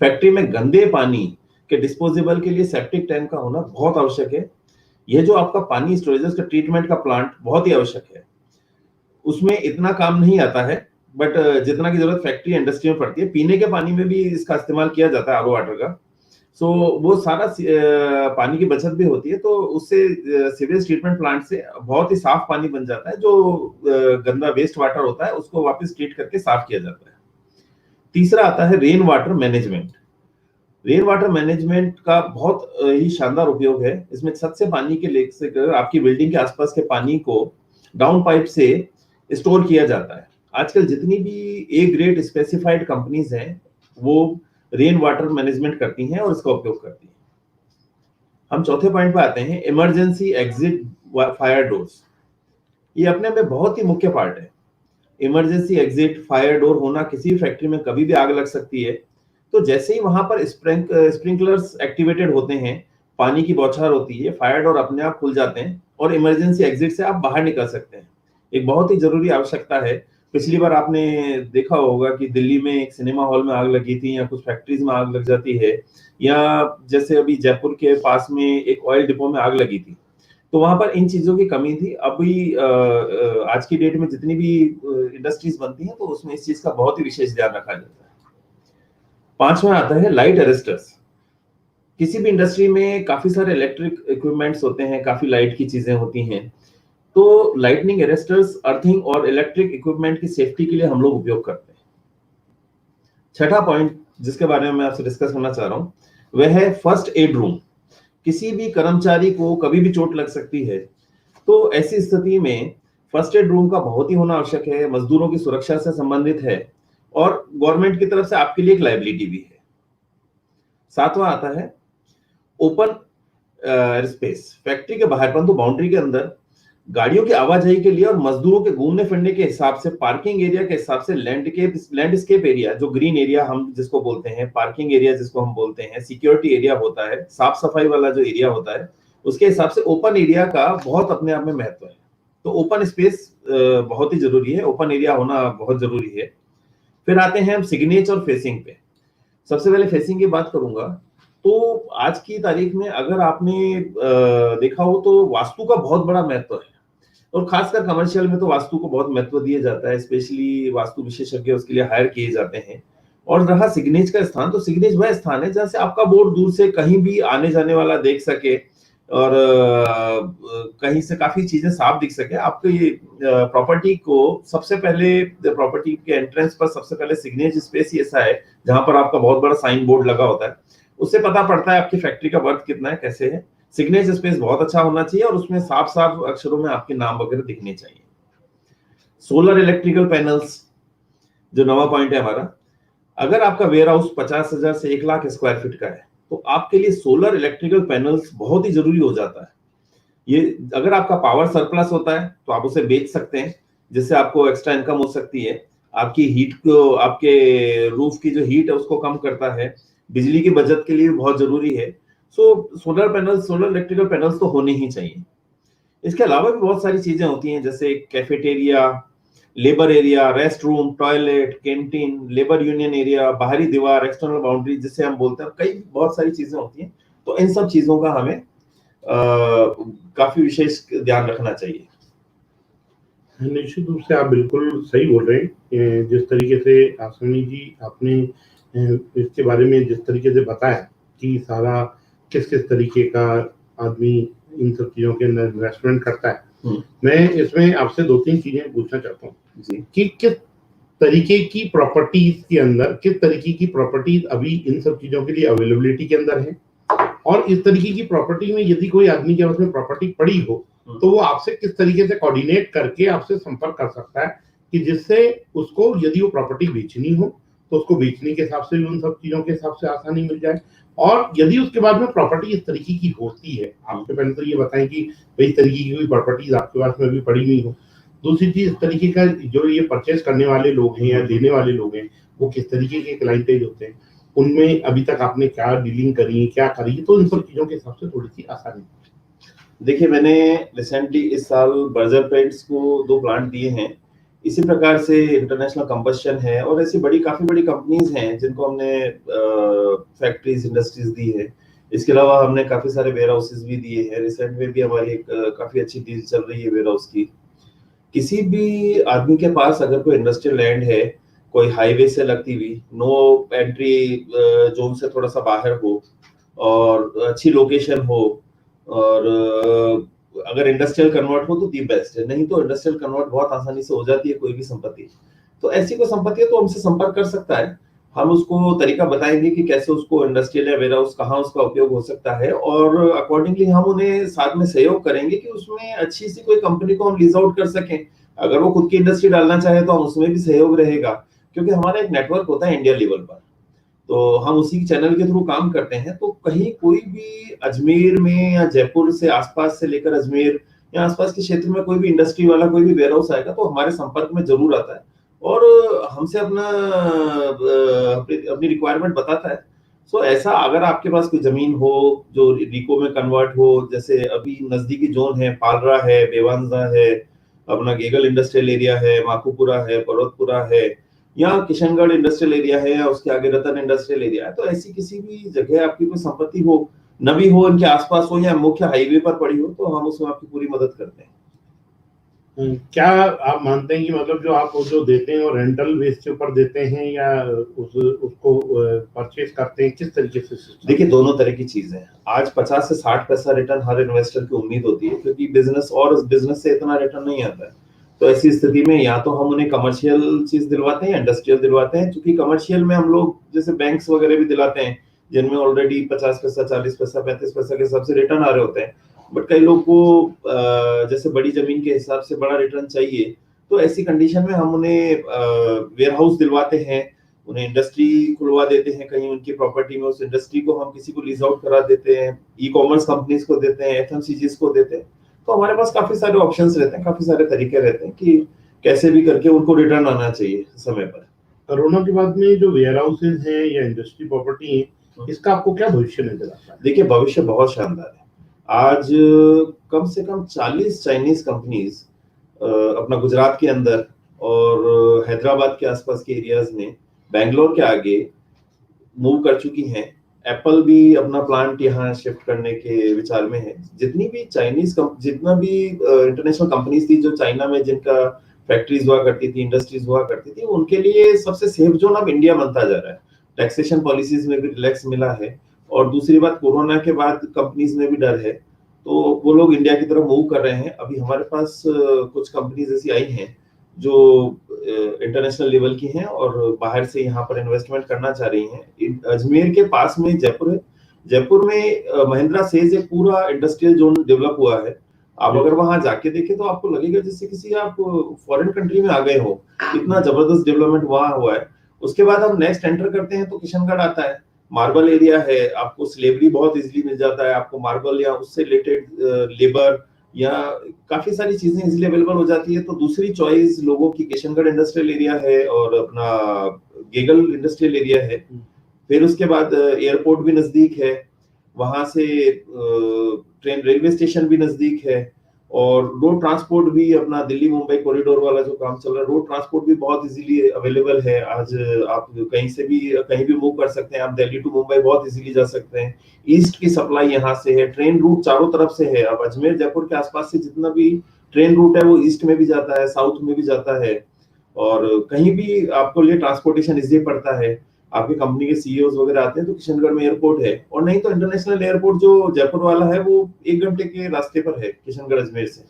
फैक्ट्री में गंदे पानी के डिस्पोजेबल के लिए सेप्टिक टैंक का होना बहुत आवश्यक है। यह जो आपका पानी स्टोरेज का ट्रीटमेंट का प्लांट बहुत ही आवश्यक है। उसमें इतना काम नहीं आता है बट जितना की जरूरत फैक्ट्री इंडस्ट्री में पड़ती है। पीने के पानी में भी इसका इस्तेमाल किया जाता है आरओ वाटर का, सो वो सारा पानी की बचत भी होती है। तो उससे सीवेज ट्रीटमेंट प्लांट से बहुत ही साफ पानी बन जाता है। जो गंदा वेस्ट वाटर होता है उसको वापस ट्रीट करके साफ किया जाता है। तीसरा आता है rain water management. Rain water management का बहुत ही शानदार उपयोग है। इसमें छत से पानी के लेक से आपकी बिल्डिंग के आसपास के पानी को डाउन पाइप से स्टोर किया जाता है। आजकल जितनी भी ए ग्रेड स्पेसिफाइड कंपनीज हैं वो रेन वाटर मैनेजमेंट करती हैं और इसका उपयोग करती हैं। हम चौथे पॉइंट पे आते हैं, इमरजेंसी एग्जिट फायर डोर्स। ये अपने में बहुत ही मुख्य पार्ट है। इमरजेंसी एग्जिट फायर डोर होना, किसी भी फैक्ट्री में कभी भी आग लग सकती है, तो जैसे ही वहां पर स्प्रिंकलर्स एक्टिवेटेड होते हैं, पानी की बौछार होती है, फायर डोर अपने आप खुल जाते हैं और इमरजेंसी एग्जिट से आप बाहर निकल सकते हैं। एक बहुत ही जरूरी आवश्यकता है। पिछली बार आपने देखा होगा कि दिल्ली में एक सिनेमा हॉल में आग लगी थी, या कुछ फैक्ट्रीज में आग लग जाती है, या जैसे अभी जयपुर के पास में एक ऑयल डिपो में आग लगी थी, तो वहां पर इन चीजों की कमी थी। अभी आज की डेट में जितनी भी इंडस्ट्रीज बनती हैं तो उसमें इस चीज का बहुत ही विशेष ध्यान रखा जाता है। पांचवा आता है लाइट अरेस्टर्स। किसी भी इंडस्ट्री में काफी सारे इलेक्ट्रिक इक्विपमेंट्स होते हैं, काफी लाइट की चीजें होती हैं, तो लाइटनिंग अरेस्टर्स अर्थिंग और इलेक्ट्रिक इक्विपमेंट की सेफ्टी के लिए हम लोग उपयोग करते हैं। छठा पॉइंट जिसके बारे में मैं आपसे डिस्कस करना चाह रहा हूं वह है फर्स्ट एड रूम। किसी भी कर्मचारी को कभी भी चोट लग सकती है, तो ऐसी स्थिति में फर्स्ट एड रूम का बहुत ही होना आवश्यक है। मजदूरों की सुरक्षा से संबंधित है और गवर्नमेंट की तरफ से आपके लिए एक लायबिलिटी भी है। सातवां आता है ओपन स्पेस। फैक्ट्री के बाहर परंतु बाउंड्री के अंदर गाड़ियों की आवाजाही के लिए और मजदूरों के घूमने फिरने के हिसाब से, पार्किंग एरिया के हिसाब से लैंडस्केप एरिया, जो ग्रीन एरिया हम जिसको बोलते हैं, पार्किंग एरिया जिसको हम बोलते हैं, सिक्योरिटी एरिया होता है, साफ सफाई वाला जो एरिया होता है, उसके हिसाब से ओपन एरिया का बहुत अपने आप में महत्व है। तो ओपन स्पेस बहुत ही जरूरी है, ओपन एरिया होना बहुत जरूरी है। फिर आते हैं हम सिग्नेच और फेसिंग पे। सबसे पहले फेसिंग की बात करूंगा। तो आज की तारीख में अगर आपने देखा हो तो वास्तु का बहुत बड़ा महत्व है, और खासकर कमर्शियल में तो वास्तु को बहुत महत्व दिया जाता है। स्पेशली वास्तु विशेषज्ञ उसके लिए हायर किए जाते हैं। और रहा सिग्नेज का स्थान, तो सिग्नेज वह स्थान है जहां से आपका बोर्ड दूर से कहीं भी आने जाने वाला देख सके और कहीं से काफी चीजें साफ दिख सके। आपको ये प्रॉपर्टी को सबसे पहले, प्रॉपर्टी के एंट्रेंस पर सबसे पहले सिग्नेज स्पेस ही ऐसा है जहां पर आपका बहुत बड़ा साइन बोर्ड लगा होता है। उससे पता पड़ता है आपकी फैक्ट्री का वर्थ कितना है, कैसे है। सिग्नेज स्पेस बहुत अच्छा होना चाहिए और उसमें साफ साफ अक्षरों में आपके नाम वगैरह दिखने चाहिए। सोलर इलेक्ट्रिकल पैनल्स जो नवा पॉइंट है हमारा। अगर आपका वेयर हाउस 50,000 से 1 लाख स्क्वायर फीट का है तो आपके लिए सोलर इलेक्ट्रिकल पैनल्स बहुत ही जरूरी हो जाता है। ये अगर आपका पावर सरप्लस होता है तो आप उसे बेच सकते हैं, जिससे आपको एक्स्ट्रा इनकम हो सकती है। आपकी हीट को, आपके रूफ की जो हीट है उसको कम करता है, बिजली की बचत के लिए भी बहुत जरूरी है। So solar panel, solar electrical panels तो होने ही चाहिए। इसके अलावा भी बहुत सारी चीजें होती हैं, जैसे cafeteria, labour area, rest room, toilet, canteen, labour union area, बाहरी दीवार, एक्सटर्नल बाउंड्री जिसे हम बोलते हैं, कई बहुत सारी चीजें होती हैं। तो इन सब चीजों का हमें काफी विशेष ध्यान रखना चाहिए। निश्चित रूप से आप बिल्कुल सही बोल रहे हैं। जिस तरीके से आसमी जी आपने इसके बारे में जिस तरीके से बताया कि सारा किस किस तरीके का आदमी इन सब चीजों के अंदर इन्वेस्टमेंट करता है, मैं इसमें आपसे 2-3 चीजें पूछना चाहता हूँ कि किस तरीके की प्रॉपर्टीज के अंदर, किस तरीके की प्रॉपर्टीज अभी इन सब चीजों के लिए अवेलेबिलिटी के अंदर है, और इस तरीके की प्रॉपर्टी में यदि कोई आदमी के पास में प्रॉपर्टी पड़ी हो तो वो आपसे किस तरीके से कोऑर्डिनेट करके आपसे संपर्क कर सकता है कि जिससे उसको यदि वो प्रॉपर्टी बेचनी हो तो उसको बेचने के हिसाब से भी उन सब चीजों के हिसाब से आसानी मिल जाए। और यदि उसके बाद में प्रॉपर्टी इस तरीके की होती है, आपके पहले तो ये बताएं कि भाई इस तरीके की कोई प्रॉपर्टीज आपके पास में अभी पड़ी हुई हो। दूसरी चीज, इस तरीके का जो ये परचेज करने वाले लोग हैं या देने वाले लोग हैं वो किस तरीके के क्लाइंटेज होते हैं, उनमें अभी तक आपने क्या डीलिंग करी, क्या करी, तो इन सब चीजों के हिसाब से थोड़ी सी आसानी। देखिए, मैंने रिसेंटली इस साल बर्जर पेंट्स को 2 प्लांट दिए हैं। इसी प्रकार से इंटरनेशनल कंबस्शन है और ऐसी काफी बड़ी कंपनीज हैं जिनको हमने फैक्ट्रीज, इंडस्ट्रीज दी है। इसके अलावा हमने काफी सारे वेयर हाउसेज भी दिए हैं। रिसेंट में भी हमारी एक काफी अच्छी डील चल रही है वेयर हाउस की। किसी भी आदमी के पास अगर कोई इंडस्ट्रियल लैंड है, कोई हाईवे से लगती हुई, नो एंट्री जोन से थोड़ा सा बाहर हो और अच्छी लोकेशन हो, और अगर इंडस्ट्रियल कन्वर्ट हो तो दी बेस्ट है, नहीं तो इंडस्ट्रियल कन्वर्ट बहुत आसानी से हो जाती है कोई भी संपत्ति। तो ऐसी कोई संपत्ति है तो हमसे संपर्क कर सकता है। हम उसको तरीका बताएंगे कि कैसे उसको इंडस्ट्रियल या वेयर हाउस कहाँ उसका उपयोग हो सकता है, और अकॉर्डिंगली हम उन्हें साथ में सहयोग करेंगे कि उसमें अच्छी सी कोई कंपनी को हम लीज आउट कर सकें। अगर वो खुद की इंडस्ट्री डालना चाहे तो हम उसमें भी सहयोग रहेगा, क्योंकि हमारा एक नेटवर्क होता है इंडिया लेवल पर, तो हम उसी चैनल के थ्रू काम करते हैं। तो कहीं कोई भी अजमेर में या जयपुर से आसपास से लेकर अजमेर या आसपास के क्षेत्र में कोई भी इंडस्ट्री वाला कोई भी वेयर हाउस आएगा तो हमारे संपर्क में जरूर आता है और हमसे अपनी रिक्वायरमेंट बताता है। सो ऐसा अगर आपके पास कोई जमीन हो जो रिको में कन्वर्ट हो, जैसे अभी नजदीकी जोन है, पालरा है, बेवांजा है, अपना गेगल इंडस्ट्रियल एरिया है, माकूपुरा है, पर्वतपुरा है, या किशनगढ़ इंडस्ट्रियल एरिया है, या उसके आगे रतन इंडस्ट्रियल एरिया है, तो ऐसी किसी भी जगह आपकी कोई संपत्ति हो, नवी हो, इनके आसपास हो, या मुख्य हाईवे पर पड़ी हो, तो हम उसमें आपकी पूरी मदद करते हैं। क्या आप मानते हैं कि मतलब जो आप जो देते हैं वो रेंटल बेस के ऊपर देते हैं या उसको परचेज करते हैं, किस तरीके से? देखिए, दोनों तरह की चीज है। आज 50 से 60 पैसा रिटर्न हर इन्वेस्टर की उम्मीद होती है, क्योंकि बिजनेस से इतना रिटर्न नहीं आता है। तो ऐसी स्थिति में या तो हम उन्हें कमर्शियल चीज दिलवाते हैं या इंडस्ट्रियल दिलवाते हैं, क्योंकि कमर्शियल में हम लोग जैसे बैंक्स वगैरह भी दिलाते हैं जिनमें ऑलरेडी 50 पैसा, 40 पैसा, 35 पैसा के हिसाब से रिटर्न आ रहे होते हैं। बट कई लोग को जैसे बड़ी जमीन के हिसाब से बड़ा रिटर्न चाहिए, तो ऐसी कंडीशन में हम उन्हें वेयर हाउस दिलवाते हैं, उन्हें इंडस्ट्री खुलवा देते हैं कहीं उनकी प्रॉपर्टी में, उस इंडस्ट्री को हम किसी को लीज आउट करा देते हैं, ई कॉमर्स कंपनीज को देते हैं, एफएमसीजीज को देते हैं। तो हमारे पास काफी सारे ऑप्शंस रहते हैं, काफी सारे तरीके रहते हैं कि कैसे भी करके उनको रिटर्न आना चाहिए समय पर। कोरोना के बाद में जो वेयर हाउसेज हैं या इंडस्ट्री प्रॉपर्टी है, इसका आपको क्या भविष्य नजर आता है? देखिए, भविष्य बहुत शानदार है। आज कम से कम 40 चाइनीज कंपनीज अपना गुजरात के अंदर और हैदराबाद के आसपास के एरियाज में बेंगलोर के आगे मूव कर चुकी हैं। एप्पल भी अपना प्लांट यहाँ शिफ्ट करने के विचार में है। जितना भी इंटरनेशनल कंपनीज थी जो चाइना में जिनका फैक्ट्रीज हुआ करती थी, इंडस्ट्रीज हुआ करती थी, उनके लिए सबसे सेफ जोन अब इंडिया बनता जा रहा है। टैक्सेशन पॉलिसीज में भी रिलैक्स मिला है, और दूसरी बात, कोरोना के बाद कंपनीज में भी डर है, तो वो लोग इंडिया की तरफ मूव कर रहे हैं। अभी हमारे पास कुछ कंपनीज ऐसी आई हैं जो इंटरनेशनल लेवल की हैं और बाहर से यहाँ पर इन्वेस्टमेंट करना चाह रही हैं। अजमेर के पास में जयपुर है। जयपुर में महिंद्रा सेज एक पूरा इंडस्ट्रियल जोन डेवलप हुआ है। आप अगर वहां जाके देखें तो आपको लगेगा जैसे किसी आप फॉरेन कंट्री में आ गए हो, इतना जबरदस्त डेवलपमेंट वहां हुआ है। उसके बाद हम नेक्स्ट एंटर करते हैं तो किशनगढ़ आता है, मार्बल एरिया है, आपको स्लेवरी बहुत इजीली मिल जाता है, आपको मार्बल या उससे रिलेटेड लेबर या काफी सारी चीजें इजीली अवेलेबल हो जाती है। तो दूसरी चॉइस लोगों की किशनगढ़ इंडस्ट्रियल एरिया है और अपना गेगल इंडस्ट्रियल एरिया है। फिर उसके बाद एयरपोर्ट भी नजदीक है, वहां से ट्रेन रेलवे स्टेशन भी नजदीक है, और रोड ट्रांसपोर्ट भी अपना दिल्ली मुंबई कॉरिडोर वाला जो काम चल रहा है, रोड ट्रांसपोर्ट भी बहुत इजीली अवेलेबल है। आज आप कहीं भी मूव कर सकते हैं, आप दिल्ली टू मुंबई बहुत इजीली जा सकते हैं। ईस्ट की सप्लाई यहाँ से है, ट्रेन रूट चारों तरफ से है। अब अजमेर जयपुर के आसपास से जितना भी ट्रेन रूट है वो ईस्ट में भी जाता है, साउथ में भी जाता है, और कहीं भी आपको लिए ट्रांसपोर्टेशन इजी पड़ता है। आपकी कंपनी के सीईओ वगैरह आते हैं तो किशनगढ़ में एयरपोर्ट है, और नहीं तो इंटरनेशनल एयरपोर्ट जो जयपुर वाला है वो 1 घंटे के रास्ते पर है किशनगढ़ अजमेर से।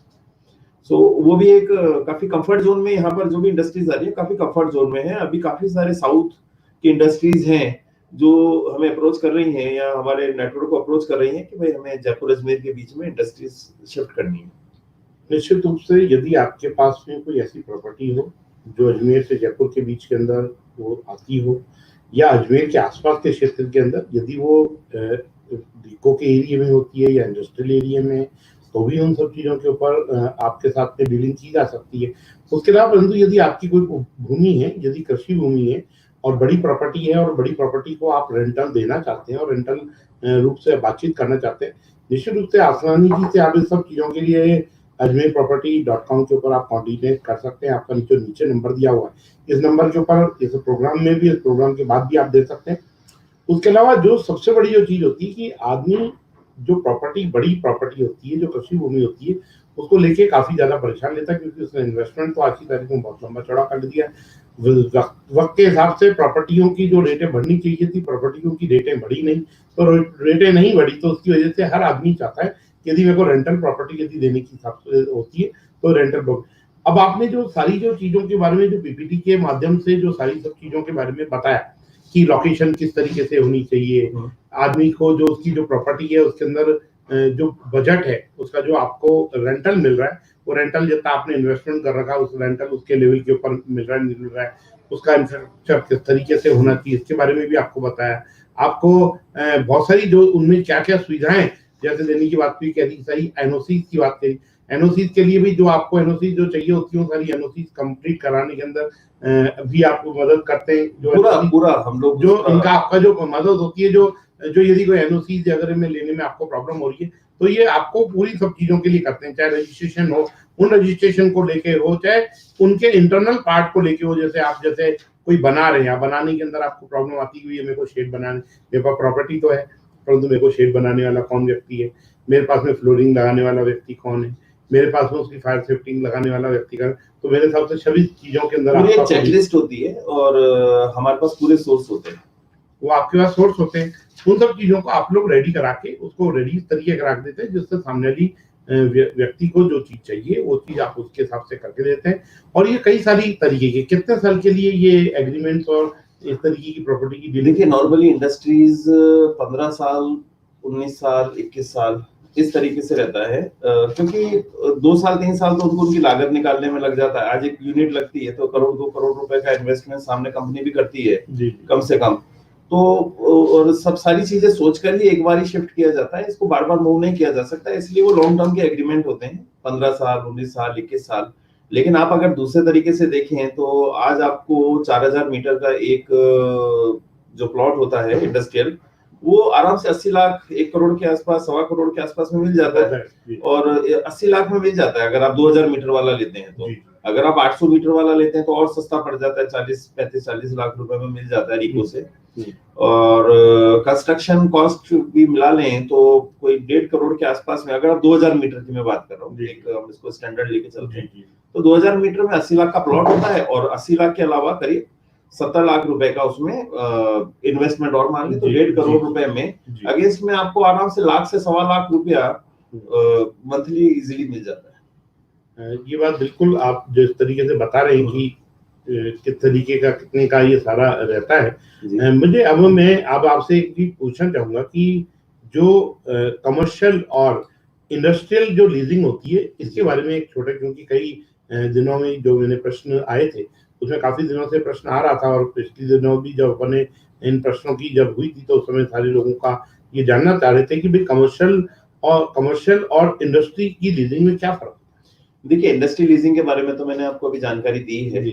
सो वो भी एक काफी कंफर्ट जोन में, यहाँ पर जो भी इंडस्ट्रीज आ रही है काफी कंफर्ट जोन में है। अभी काफी सारे साउथ की इंडस्ट्रीज हैं जो हमें अप्रोच कर रही हैं या हमारे नेटवर्क को अप्रोच कर रही हैं कि भाई हमें जयपुर अजमेर के बीच में इंडस्ट्रीज शिफ्ट करनी है। निश्चित रूप से यदि आपके पास में कोई ऐसी प्रॉपर्टी हो जो अजमेर से जयपुर के बीच के अंदर वो आती हो, या अजमेर के आसपास के क्षेत्र के अंदर, यदि वो डिको के एरिया में होती है या इंडस्ट्रियल एरिया में, तो भी उन सब चीज़ों के ऊपर आपके साथ में डीलिंग की जा सकती है। उसके अलावा परंतु यदि आपकी कोई भूमि है, यदि कृषि भूमि है और बड़ी प्रॉपर्टी है, और बड़ी प्रॉपर्टी को आप रेंटल देना चाहते हैं और रेंटल रूप से बातचीत करना चाहते हैं, निश्चित रूप से आसानी से आप इन सब चीज़ों के लिए ajmerproperty.com के ऊपर आप कॉन्टेक्ट कर सकते हैं। आपका नीचे नंबर दिया हुआ है, इस नंबर के ऊपर इस प्रोग्राम में भी, इस प्रोग्राम के बाद भी आप दे सकते हैं। उसके अलावा जो सबसे बड़ी जो चीज होती है कि आदमी जो बड़ी प्रॉपर्टी होती है, जो कृषि भूमि होती है, उसको लेके काफी ज्यादा परेशान रहता है, क्योंकि उसने इन्वेस्टमेंट तो आज की तारीख में बहुत लंबा चौड़ा कर दिया है। वक्त के हिसाब से प्रॉपर्टियों की जो रेटें बढ़नी चाहिए थी, प्रॉपर्टियों की रेटें बढ़ी नहीं, तो रेटें नहीं बढ़ी, तो उसकी वजह से हर आदमी चाहता है यदि मेरे को रेंटल प्रॉपर्टी यदि देने की हिसाब से होती है तो रेंटल। अब आपने जो सारी जो चीजों के बारे में, जो पीपीटी के माध्यम से जो सारी सब चीजों के बारे में बताया कि लोकेशन किस तरीके से होनी चाहिए, आदमी को जो उसकी जो प्रॉपर्टी है उसके अंदर जो बजट है उसका, जो आपको रेंटल मिल रहा है, वो रेंटल जितना आपने इन्वेस्टमेंट कर रखा है उस रेंटल उसके लेवल के ऊपर मिल रहा है नहीं मिल रहा है, उसका इंफ्रास्ट्रक्चर किस तरीके से होना चाहिए, इसके बारे में भी आपको बताया। आपको बहुत सारी जो उनमें क्या क्या सुविधाएं जैसे देने की बात हुई, कह सारी एनओसी की बात करी, एनओसी के लिए भी जो आपको एनओसी जो चाहिए होती है, सारी एनओसी कंप्लीट कराने के अंदर भी आपको मदद करते हैं। जो पूरा हम लोग जो इनका आपका जो मदद होती है, जो यदि कोई एनओसी अगर में लेने में आपको प्रॉब्लम हो रही है, तो ये आपको पूरी सब चीजों के लिए करते हैं, चाहे रजिस्ट्रेशन हो, उन रजिस्ट्रेशन को लेके हो, चाहे उनके इंटरनल पार्ट को लेके हो। जैसे कोई बना रहे हैं, बनाने के अंदर आपको प्रॉब्लम आती है, मेरे को शेड बनाने, मेरे पास प्रॉपर्टी तो है परंतु मेरे को शेड बनाने वाला कौन व्यक्ति है, मेरे पास में फ्लोरिंग लगाने वाला व्यक्ति कौन है, मेरे पास में उसकी फायर सेफ्टी लगाने वाला व्यक्ति का, तो मेरे हिसाब से सभी चीजों के अंदर एक चेकलिस्ट होती है और हमारे पास पूरे सोर्स होते हैं, वो आपके पास सोर्स होते हैं। उन सब चीजों को आप लोग रेडी करा के उसको रेडी तरीके का रख देते हैं, जिससे सामने वाली व्यक्ति को जो चीज चाहिए वो चीज आप उसके हिसाब से करके देते हैं। और ये कई सारी तरीके के, कितने साल के लिए ये एग्रीमेंट्स और इस तरीके की प्रॉपर्टी की डीलिंग? देखिए नॉर्मली इंडस्ट्रीज 15 साल, 19 साल, 21 साल इस तरीके से रहता है, क्योंकि 2 साल 3 साल तो उनको उनकी लागत निकालने में लग जाता है। आज एक यूनिट लगती है तो 1-2 करोड़ रुपए का इन्वेस्टमेंट सामने कंपनी भी करती है कम से कम, तो और सब सारी चीजें सोचकर ही एक बार ही शिफ्ट किया जाता है, इसको बार बार मूव नहीं किया जा सकता, इसलिए वो लॉन्ग टर्म के एग्रीमेंट होते हैं, 15 साल, 19 साल, 21 साल। लेकिन आप अगर दूसरे तरीके से देखें तो आज आपको 4000 मीटर का एक जो प्लॉट होता है इंडस्ट्रियल, वो आराम से 80 लाख, 1 करोड़ के आसपास, 1.25 करोड़ के आसपास में मिल जाता है, और 80 लाख में मिल जाता है अगर आप 2000 मीटर वाला लेते हैं तो। अगर आप 800 मीटर वाला लेते हैं तो और सस्ता पड़ जाता है, 40 लाख रुपए में मिल जाता है रिको से। और कंस्ट्रक्शन कॉस्ट भी मिला लें तो कोई 1.5 करोड़ के आसपास में, अगर आप 2000 मीटर की मैं बात कर रहा हूँ, एक हम इसको स्टैंडर्ड लेके चलते हैं, तो 2000 मीटर में 80 लाख का प्लॉट होता है, और 80 लाख के अलावा करीब 70 लाख रुपए का उसमें इन्वेस्टमेंट और मान लें तो 1.5 करोड़ रुपए में अगेंस्ट में आपको आराम से लाख से 1.25 लाख रुपया मंथली इजीली मिल जाता है। ये बात बिल्कुल आप जिस तरीके से बता रहे हैं कि किस तरीके का कितने का ये सारा रहता है, मुझे अब आपसे एक चीज पूछना चाहूंगा कि जो कमर्शियल और इंडस्ट्रियल जो लीजिंग होती है, इसके बारे में एक छोटा, क्योंकि कई दिनों में जो मैंने प्रश्न आए थे उसमें काफी दिनों से प्रश्न आ रहा था, और पिछले दिनों भी जब अपने इन प्रश्नों की जब हुई थी तो उस समय सारे लोगों का ये जानना चाह रहे थे कि भाई कमर्शियल और कमर्शियल और इंडस्ट्री की लीजिंग में क्या फर्क? देखिए, इंडस्ट्री लीजिंग के बारे में तो मैंने आपको अभी जानकारी दी है।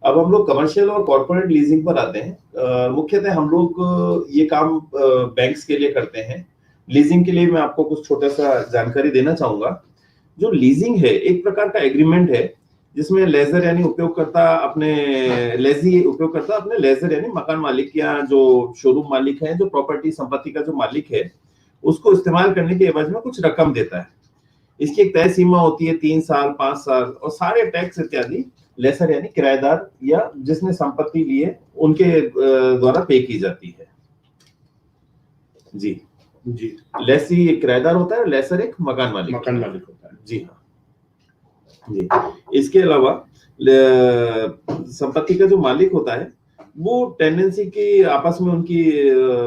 अब हम लोग कमर्शियल और कॉर्पोरेट लीजिंग पर आते हैं। मुख्यतः हम लोग ये काम बैंक्स के लिए करते हैं। लीजिंग के लिए मैं आपको कुछ छोटा सा जानकारी देना चाहूंगा। जो लीजिंग है एक प्रकार का एग्रीमेंट है जिसमें लेजर यानी उपयोगकर्ता अपने लेजर यानी मकान मालिक या जो शोरूम मालिक है, जो प्रॉपर्टी संपत्ति का जो मालिक है, उसको इस्तेमाल करने के एवज में कुछ रकम देता है। इसकी एक तय सीमा होती है 3 साल 5 साल, और सारे टैक्स इत्यादि लेसर यानी किराएदार या जिसने संपत्ति ली है उनके द्वारा पे की जाती है। जी जी, लेसी एक किराएदार होता है, लेसर एक मकान मालिक होता है। जी हाँ जी। इसके अलावा संपत्ति का जो मालिक होता है वो टेंडेंसी की आपस में उनकी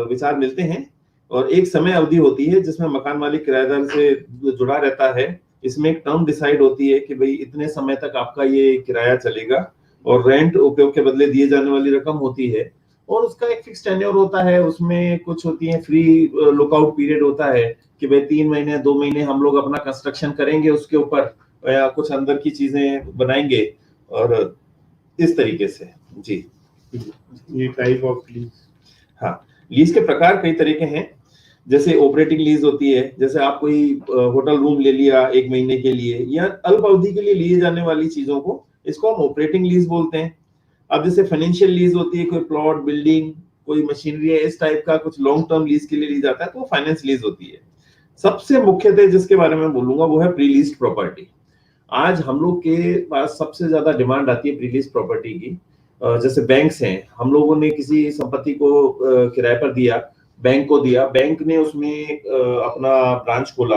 विचार मिलते हैं, और एक समय अवधि होती है जिसमें मकान मालिक किराएदार से जुड़ा रहता है। इसमें एक टर्म डिसाइड होती है कि भाई इतने समय तक आपका ये किराया चलेगा, और रेंट उपयोग के बदले दिए जाने वाली रकम होती है, और उसका एक फिक्स टेन्योर होता है। उसमें कुछ होती है फ्री लुकआउट पीरियड होता है कि भाई 3 महीने 2 महीने हम लोग अपना कंस्ट्रक्शन करेंगे उसके ऊपर, या कुछ अंदर की चीजें बनाएंगे, और इस तरीके से। जी, ये टाइप ऑफ लीज। हाँ, लीज के प्रकार कई तरह के हैं। जैसे ऑपरेटिंग लीज होती है, जैसे आप कोई होटल रूम ले लिया 1 महीने के लिए या अल्प अवधि के लिए लिए जाने वाली चीजों को, इसको हम ऑपरेटिंग लीज बोलते हैं। अब जैसे फाइनेंशियल लीज होती है, कोई प्लॉट बिल्डिंग कोई मशीनरी है, इस टाइप का कुछ लॉन्ग टर्म लीज के लिए ली जाता है तो वो फाइनेंस लीज होती है। सबसे मुख्यतः जिसके बारे में बोलूंगा वो है प्री लीज्ड प्रॉपर्टी। आज हम लोग के पास सबसे ज्यादा डिमांड आती है प्री लीज्ड प्रॉपर्टी की। जैसे बैंक्स हैं, हम लोगों ने किसी संपत्ति को किराए पर दिया, बैंक को दिया, बैंक ने उसमें अपना ब्रांच खोला,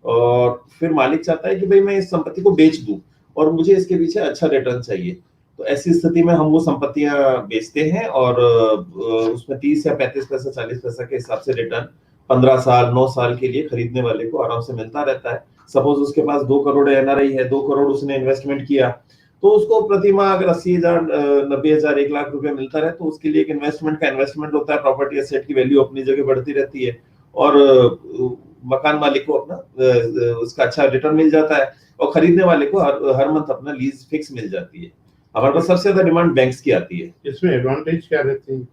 और फिर मालिक चाहता है कि भाई मैं इस संपत्ति को बेच दूं और मुझे इसके पीछे अच्छा रिटर्न चाहिए। तो ऐसी स्थिति में हम वो संपत्तियां बेचते हैं, और उसमें 30 या 35 पैसा 40 पैसा के हिसाब से रिटर्न 15 साल 9 साल के लिए खरीदने वाले को आराम से मिलता रहता है। सपोज उसके पास 2 करोड़ एनआरआई है, 2 करोड़ उसने इन्वेस्टमेंट किया, तो उसको प्रति माह अगर 80,000 90,000 1 लाख रुपए मिलता रहे तो उसके लिए एक इन्वेस्टमेंट होता है। प्रॉपर्टी एसेट की वैल्यू अपनी जगह बढ़ती रहती है, और मकान मालिक को अपना उसका अच्छा रिटर्न मिल जाता है, और खरीदने वाले को हर मंथ अपना लीज फिक्स मिल जाती है। हमारे पास सबसे ज्यादा डिमांड बैंक्स की आती है। इसमें एडवांटेज क्या रहते हैं?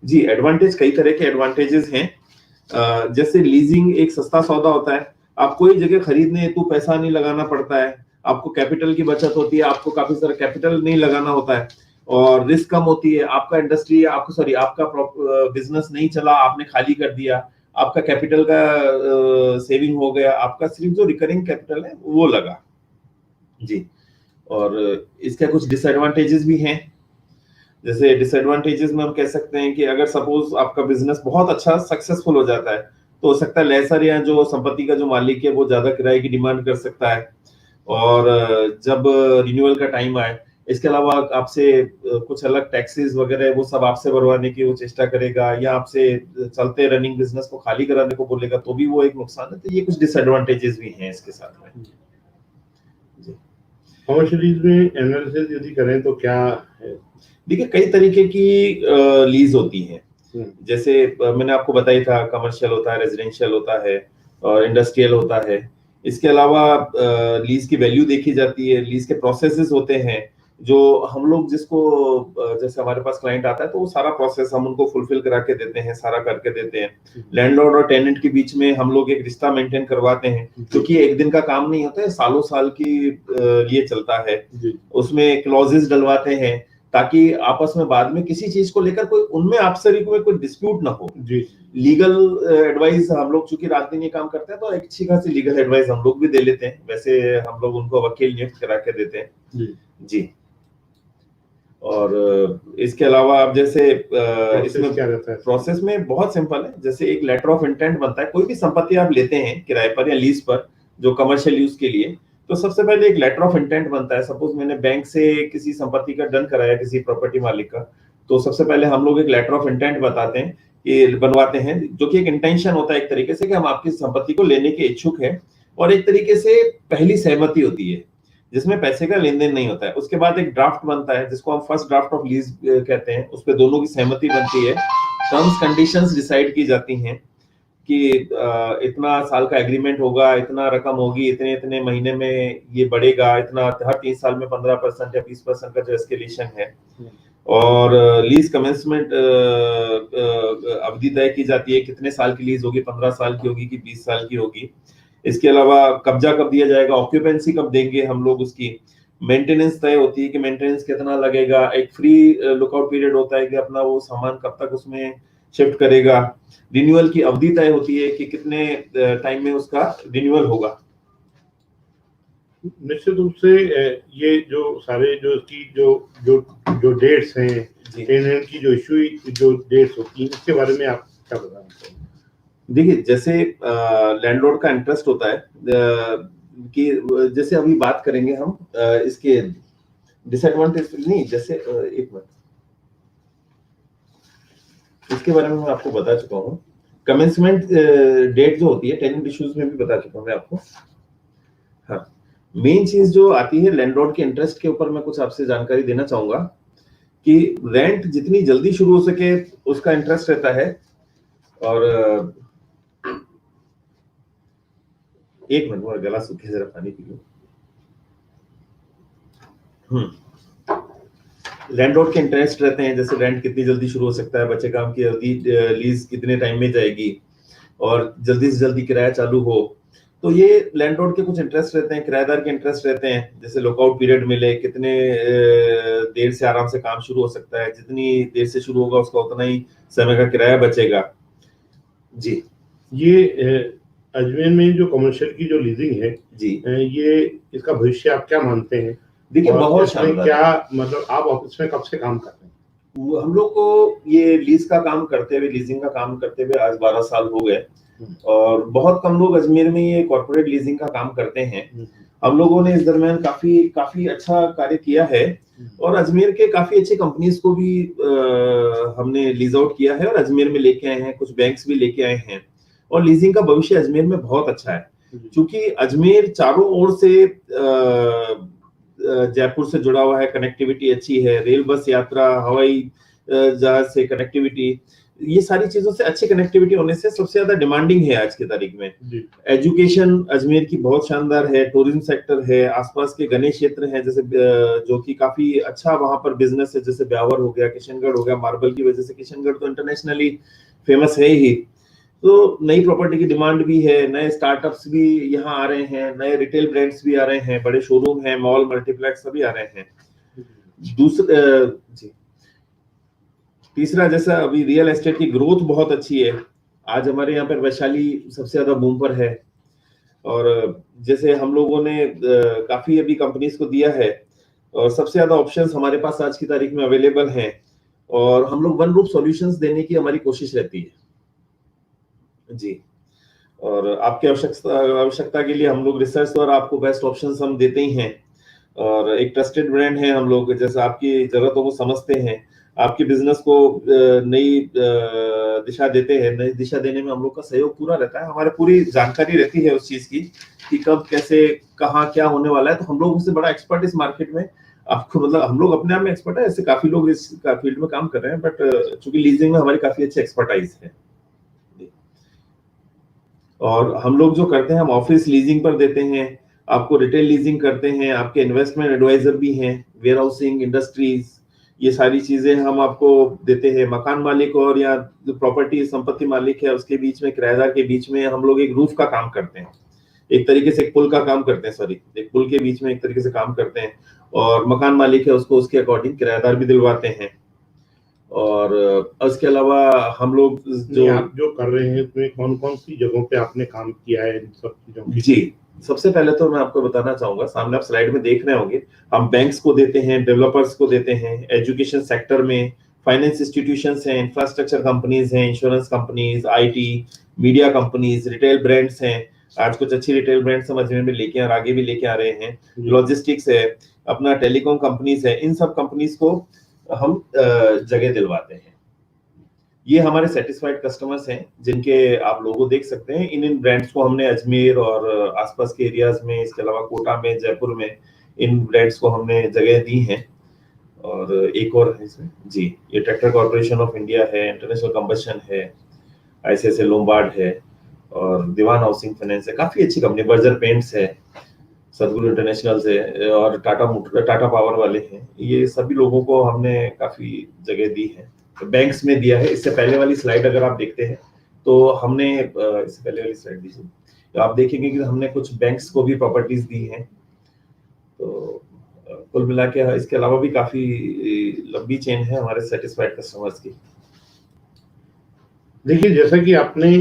जी, एडवांटेज कई तरह के एडवांटेजेस हैं। जैसे लीजिंग एक सस्ता सौदा होता है, आप कोई जगह खरीदने हेतु पैसा नहीं लगाना पड़ता है, आपको कैपिटल की बचत होती है, आपको काफी सारा कैपिटल नहीं लगाना होता है, और रिस्क कम होती है। आपका इंडस्ट्री आपका बिजनेस नहीं चला, आपने खाली कर दिया, आपका कैपिटल का सेविंग हो गया, आपका सिर्फ जो रिकरिंग कैपिटल है वो लगा। जी, और इसके कुछ डिसएडवांटेजेस भी हैं। जैसे डिसएडवांटेजेस में हम कह सकते हैं कि अगर सपोज आपका बिजनेस बहुत अच्छा सक्सेसफुल हो जाता है तो हो सकता है लेसर या जो संपत्ति का जो मालिक है वो ज्यादा किराए की डिमांड कर सकता है, और जब रिन्यूअल का टाइम आए, इसके अलावा आपसे कुछ अलग टैक्सेस वगैरह वो सब आपसे भरवाने की वो चेष्टा करेगा, या आपसे चलते रनिंग बिजनेस को खाली कराने को बोलेगा, तो भी वो एक नुकसान है। तो ये कुछ डिसएडवांटेजेस भी हैं इसके साथ में। कमर्शियल में एनालिसिस यदि करें तो क्या है? देखिए, कई तरीके की लीज होती है। जैसे मैंने आपको बताया था, कमर्शियल होता है, रेजिडेंशियल होता है, और इंडस्ट्रियल होता है। इसके अलावा लीज की वैल्यू देखी जाती है, लीज के प्रोसेसेस होते हैं जो हम लोग जिसको जैसे हमारे पास क्लाइंट आता है तो वो सारा प्रोसेस हम उनको फुलफिल करा के देते हैं, सारा करके देते हैं। लैंडलॉर्ड और टेनेंट के बीच में हम लोग एक रिश्ता मेंटेन करवाते हैं, क्योंकि एक दिन का काम नहीं होता है, सालों साल की लिए चलता है। उसमें क्लॉजेस डलवाते हैं ताकि आपस में बाद में किसी चीज को लेकर कोई उनमें आपसे कोई डिस्प्यूट ना हो। लीगल एडवाइस हम लोग चूंकि रात दिन ये काम करते हैं तो एक अच्छी खासी लीगल एडवाइस हम लोग भी दे लेते हैं। वैसे हम लोग उनको वकील नियुक्त करा के देते हैं। जी। और इसके अलावा आप जैसे इसमें क्या रहता है? प्रोसेस में बहुत सिंपल है। जैसे एक लेटर ऑफ इंटेंट बनता है, कोई भी संपत्ति आप लेते हैं किराए पर या लीज पर जो कमर्शियल यूज के लिए, तो सबसे पहले एक लेटर ऑफ इंटेंट बनता है। सपोज मैंने बैंक से किसी संपत्ति का डन कराया किसी प्रॉपर्टी मालिक का, तो सबसे पहले हम लोग एक लेटर ऑफ इंटेंट बताते हैं, ये बनवाते हैं, जो कि एक इंटेंशन होता है एक तरीके से कि हम आपकी संपत्ति को लेने के इच्छुक हैं, और एक तरीके से पहली सहमति होती है जिसमें पैसे का लेन देन नहीं होता है। उसके बाद एक ड्राफ्ट बनता है जिसको हम फर्स्ट ड्राफ्ट ऑफ लीज कहते हैं, उस पर दोनों की सहमति बनती है, टर्म्स कंडीशंस डिसाइड की जाती हैं, कि इतना साल का एग्रीमेंट होगा, इतना रकम होगी, इतने इतने महीने में ये बढ़ेगा, इतना हर 3 साल में 15% या 20% का जो एस्केलेशन है। और लीज कमेंसमेंट अवधि तय की जाती है, कितने साल की लीज होगी, 15 साल की होगी कि 20 साल की होगी। इसके अलावा कब्जा कब दिया जाएगा, ऑक्यूपेंसी कब देंगे हम लोग, उसकी मेंटेनेंस तय होती है कि मेंटेनेंस कितना लगेगा। एक फ्री लुकआउट पीरियड होता है कि अपना वो सामान कब तक उसमें शिफ्ट करेगा। रिन्यूअल की अवधि तय होती है कि कितने टाइम में उसका रिन्यूअल होगा। निश्चित रूप से ये जो सारे जो इसकी जो जो जो डेट्स हैं, टेनेंट की जो इशू जो डेट्स होती हैं, इसके बारे में आप क्या बताना चाहेंगे? देखिए, जैसे लैंडलॉर्ड का इंटरेस्ट होता है कि जैसे अभी बात करेंगे हम इसके डिसएडवांटेज नहीं, जैसे एक मिनट, इसके बारे में मैं आपको बता चुका हूँ। कमेंसमेंट डेट जो होती है टेनेंट इश्यूज में भी बता चुका हूँ मैं आपको। हाँ, मेन चीज जो आती है लैंडलॉर्ड के इंटरेस्ट के ऊपर मैं कुछ आपसे जानकारी देना चाहूंगा कि रेंट जितनी जल्दी शुरू हो सके उसका इंटरेस्ट रहता है। और एक मिनट, मेरा गला सूख गया, जरा पानी पी लो। लैंडलॉर्ड के इंटरेस्ट रहते हैं, जैसे रेंट कितनी जल्दी शुरू हो सकता है, बच्चे काम की अवधि, लीज कितने टाइम में जाएगी, और जल्दी से जल्दी किराया चालू हो। तो ये लैंडलॉर्ड के कुछ इंटरेस्ट रहते हैं। किराएदार के इंटरेस्ट रहते हैं, जैसे लॉकआउट पीरियड मिले, कितने देर से आराम से काम शुरू हो सकता है, जितनी देर से शुरू होगा उसका उतना ही समय का किराया बचेगा। जी, ये अजमेर में जो कमर्शियल की जो लीजिंग है जी, ये इसका भविष्य आप क्या मानते हैं? देखिए, बहुत इसमें शानदार। क्या मतलब आप ऑफिस में कब से काम कर रहे हैं? हम लोग को ये लीज का काम करते हुए, लीजिंग का काम करते हुए आज 12 साल हो गए, और बहुत कम लोग अजमेर में ये कॉर्पोरेट लीजिंग का काम करते हैं। हम लोगों ने इस दरमियान काफी अच्छा कार्य किया है, और अजमेर के काफी अच्छी कंपनीज को भी हमने लीज आउट किया है और अजमेर में लेके आए हैं, कुछ बैंक्स भी लेके आए हैं। और लीजिंग का भविष्य अजमेर में बहुत अच्छा है, क्योंकि अजमेर चारों ओर से जयपुर से जुड़ा हुआ है, कनेक्टिविटी अच्छी है, रेल बस यात्रा, हवाई जहाज से कनेक्टिविटी, ये सारी चीजों से अच्छी कनेक्टिविटी होने से सबसे ज्यादा डिमांडिंग है आज की तारीख में। एजुकेशन अजमेर की बहुत शानदार है, टूरिज्म सेक्टर है, आसपास के घने क्षेत्र हैं, जैसे जो कि काफी अच्छा वहां पर बिजनेस है, जैसे ब्यावर हो गया, किशनगढ़ हो गया। मार्बल की वजह से किशनगढ़ तो इंटरनेशनली फेमस है ही। तो नई प्रॉपर्टी की डिमांड भी है, नए स्टार्टअप्स भी यहाँ आ रहे हैं, नए रिटेल ब्रांड्स भी आ रहे हैं, बड़े शोरूम हैं, मॉल, मल्टीप्लेक्स सभी आ रहे हैं। तीसरा, जैसा अभी रियल एस्टेट की ग्रोथ बहुत अच्छी है। आज हमारे यहाँ पर वैशाली सबसे ज्यादा बूम पर है, और जैसे हम लोगों ने काफी अभी कंपनीज को दिया है, और सबसे ज्यादा ऑप्शंस हमारे पास आज की तारीख में अवेलेबल हैं, और हम लोग वन रूफ सॉल्यूशंस देने की हमारी कोशिश रहती है जी। और आपके आवश्यकता के लिए हम लोग रिसर्च द्वारा आपको बेस्ट ऑप्शंस हम देते ही हैं, और एक ट्रस्टेड ब्रांड है हम लोग, जैसे आपकी जरूरतों को समझते हैं, आपके बिजनेस को नई दिशा देते हैं। नई दिशा देने में हम लोग का सहयोग पूरा रहता है, हमारे पूरी जानकारी रहती है उस चीज की कि कब कैसे कहाँ क्या होने वाला है। तो हम लोग उससे बड़ा एक्सपर्ट इस मार्केट में, आपको मतलब हम लोग अपने आप में एक्सपर्ट है, ऐसे काफी लोग इस फील्ड में काम कर रहे हैं, बट चूंकि लीजिंग में हमारी काफी अच्छी एक्सपर्टाइज है। और हम लोग जो करते हैं, हम ऑफिस लीजिंग पर देते हैं, आपको रिटेल लीजिंग करते हैं, आपके इन्वेस्टमेंट एडवाइजर भी हैं, वेयर हाउसिंग, इंडस्ट्रीज, ये सारी चीजें हम आपको देते हैं। मकान मालिक और या जो प्रॉपर्टी संपत्ति मालिक है उसके बीच में, किराएदार के बीच में हम लोग एक रूफ का काम करते हैं, एक तरीके से एक पुल का काम करते हैं, सॉरी, एक पुल के बीच में एक तरीके से काम करते हैं। और मकान मालिक है उसको उसके अकॉर्डिंग किराएदार भी दिलवाते हैं। और उसके अलावा हम लोग जो आप जो कर रहे हैं उसमें कौन कौन सी जगहों पे आपने काम किया है इन सब चीजों की? जी, सबसे पहले तो मैं आपको बताना चाहूंगा, सामने आप स्लाइड में देख रहे होंगे, हम बैंक्स को देते हैं, डेवलपर्स को देते हैं, एजुकेशन सेक्टर में फाइनेंस इंस्टीट्यूशंस हैं, इंफ्रास्ट्रक्चर कंपनीज हैं, insurance companies, IT, media companies, retail brands हैं। आज कुछ अच्छी रिटेल ब्रांड्स हम अजमेर में लेके और आगे भी लेके आ रहे हैं। लॉजिस्टिक्स है, अपना टेलीकॉम कंपनीज है, इन सब कंपनीज को हम जगह दिलवाते हैं। ये हमारे सेटिस्फाइड कस्टमर्स हैं जिनके आप लोगो देख सकते हैं। इन ब्रांड्स को हमने अजमेर और आसपास के एरियाज में, इसके अलावा कोटा में, जयपुर में, इन ब्रांड्स को हमने जगह दी है। और एक और है इसमें जी, ये ट्रैक्टर कॉर्पोरेशन ऑफ इंडिया है, इंटरनेशनल कंबशन है, ICICI लोम्बार्ड है। और दीवान हाउसिंग फाइनेंस है, काफी अच्छी कंपनी, बर्जर पेंट्स है, सदगुरु इंटरनेशनल से, और टाटा पावर वाले हैं। ये सभी लोगों को हमने काफी जगह दी है, तो बैंक्स में दिया है। इससे पहले वाली स्लाइड अगर आप देखते हैं तो हमने इससे पहले वाली स्लाइड दीजिए, तो आप देखेंगे कि हमने कुछ बैंक्स को भी प्रॉपर्टीज दी हैं। तो कुल मिला के इसके अलावा भी काफी लंबी चेन है हमारे सेटिस्फाइड कस्टमर्स की। देखिए, जैसा कि आपने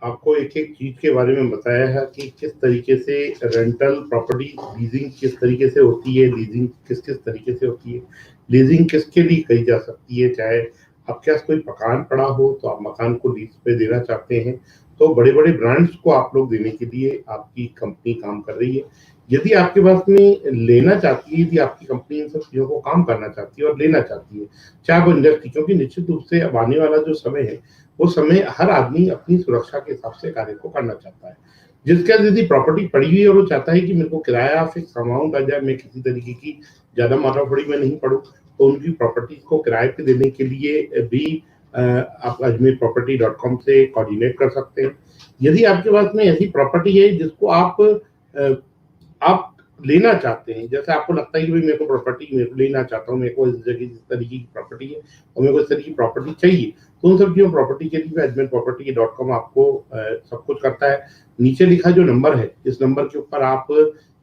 आपको एक एक चीज के बारे में बताया है कि किस तरीके से रेंटल प्रॉपर्टी लीजिंग किस तरीके से होती है, लीजिंग किस किस तरीके से होती है, लीजिंग किसके लिए कही जा सकती है। चाहे आपके पास कोई मकान पड़ा हो तो आप मकान को लीज पे देना चाहते हैं, तो बड़े बड़े ब्रांड्स को आप लोग देने के लिए आपकी कंपनी काम कर रही है। यदि आपके पास में लेना चाहती है, यदि आपकी कंपनी इन सब चीज़ों को काम करना चाहती है और लेना चाहती है, चाहे वो इंडस्ट्री, क्योंकि निश्चित रूप से अब आने वाला जो समय है वो समय हर आदमी अपनी सुरक्षा के हिसाब से कार्य को करना चाहता है। जिसके यदि प्रॉपर्टी पड़ी हुई है और वो चाहता है कि मेरे को किराया फिक्स अमाउंट आ जाए, मैं किसी तरीके की ज्यादा मारामारी में नहीं पड़ूं, तो उनकी प्रॉपर्टीज को किराए पे देने के लिए भी आप ajmerproperty.com से कोऑर्डिनेट कर सकते हैं। यदि आपके पास में ऐसी प्रॉपर्टी है जिसको आप लेना चाहते हैं, जैसे आपको लगता है कि भाई मेरे को प्रॉपर्टी मेरे को लेना चाहता हूँ, मेरे को इस जगह इस तरीके की प्रॉपर्टी है और मेरे को इस तरीके की प्रॉपर्टी चाहिए, तो उन सब चीज़ों प्रॉपर्टी के लिए ajmerproperty.com आपको सब कुछ करता है। नीचे लिखा जो नंबर है, इस नंबर के ऊपर आप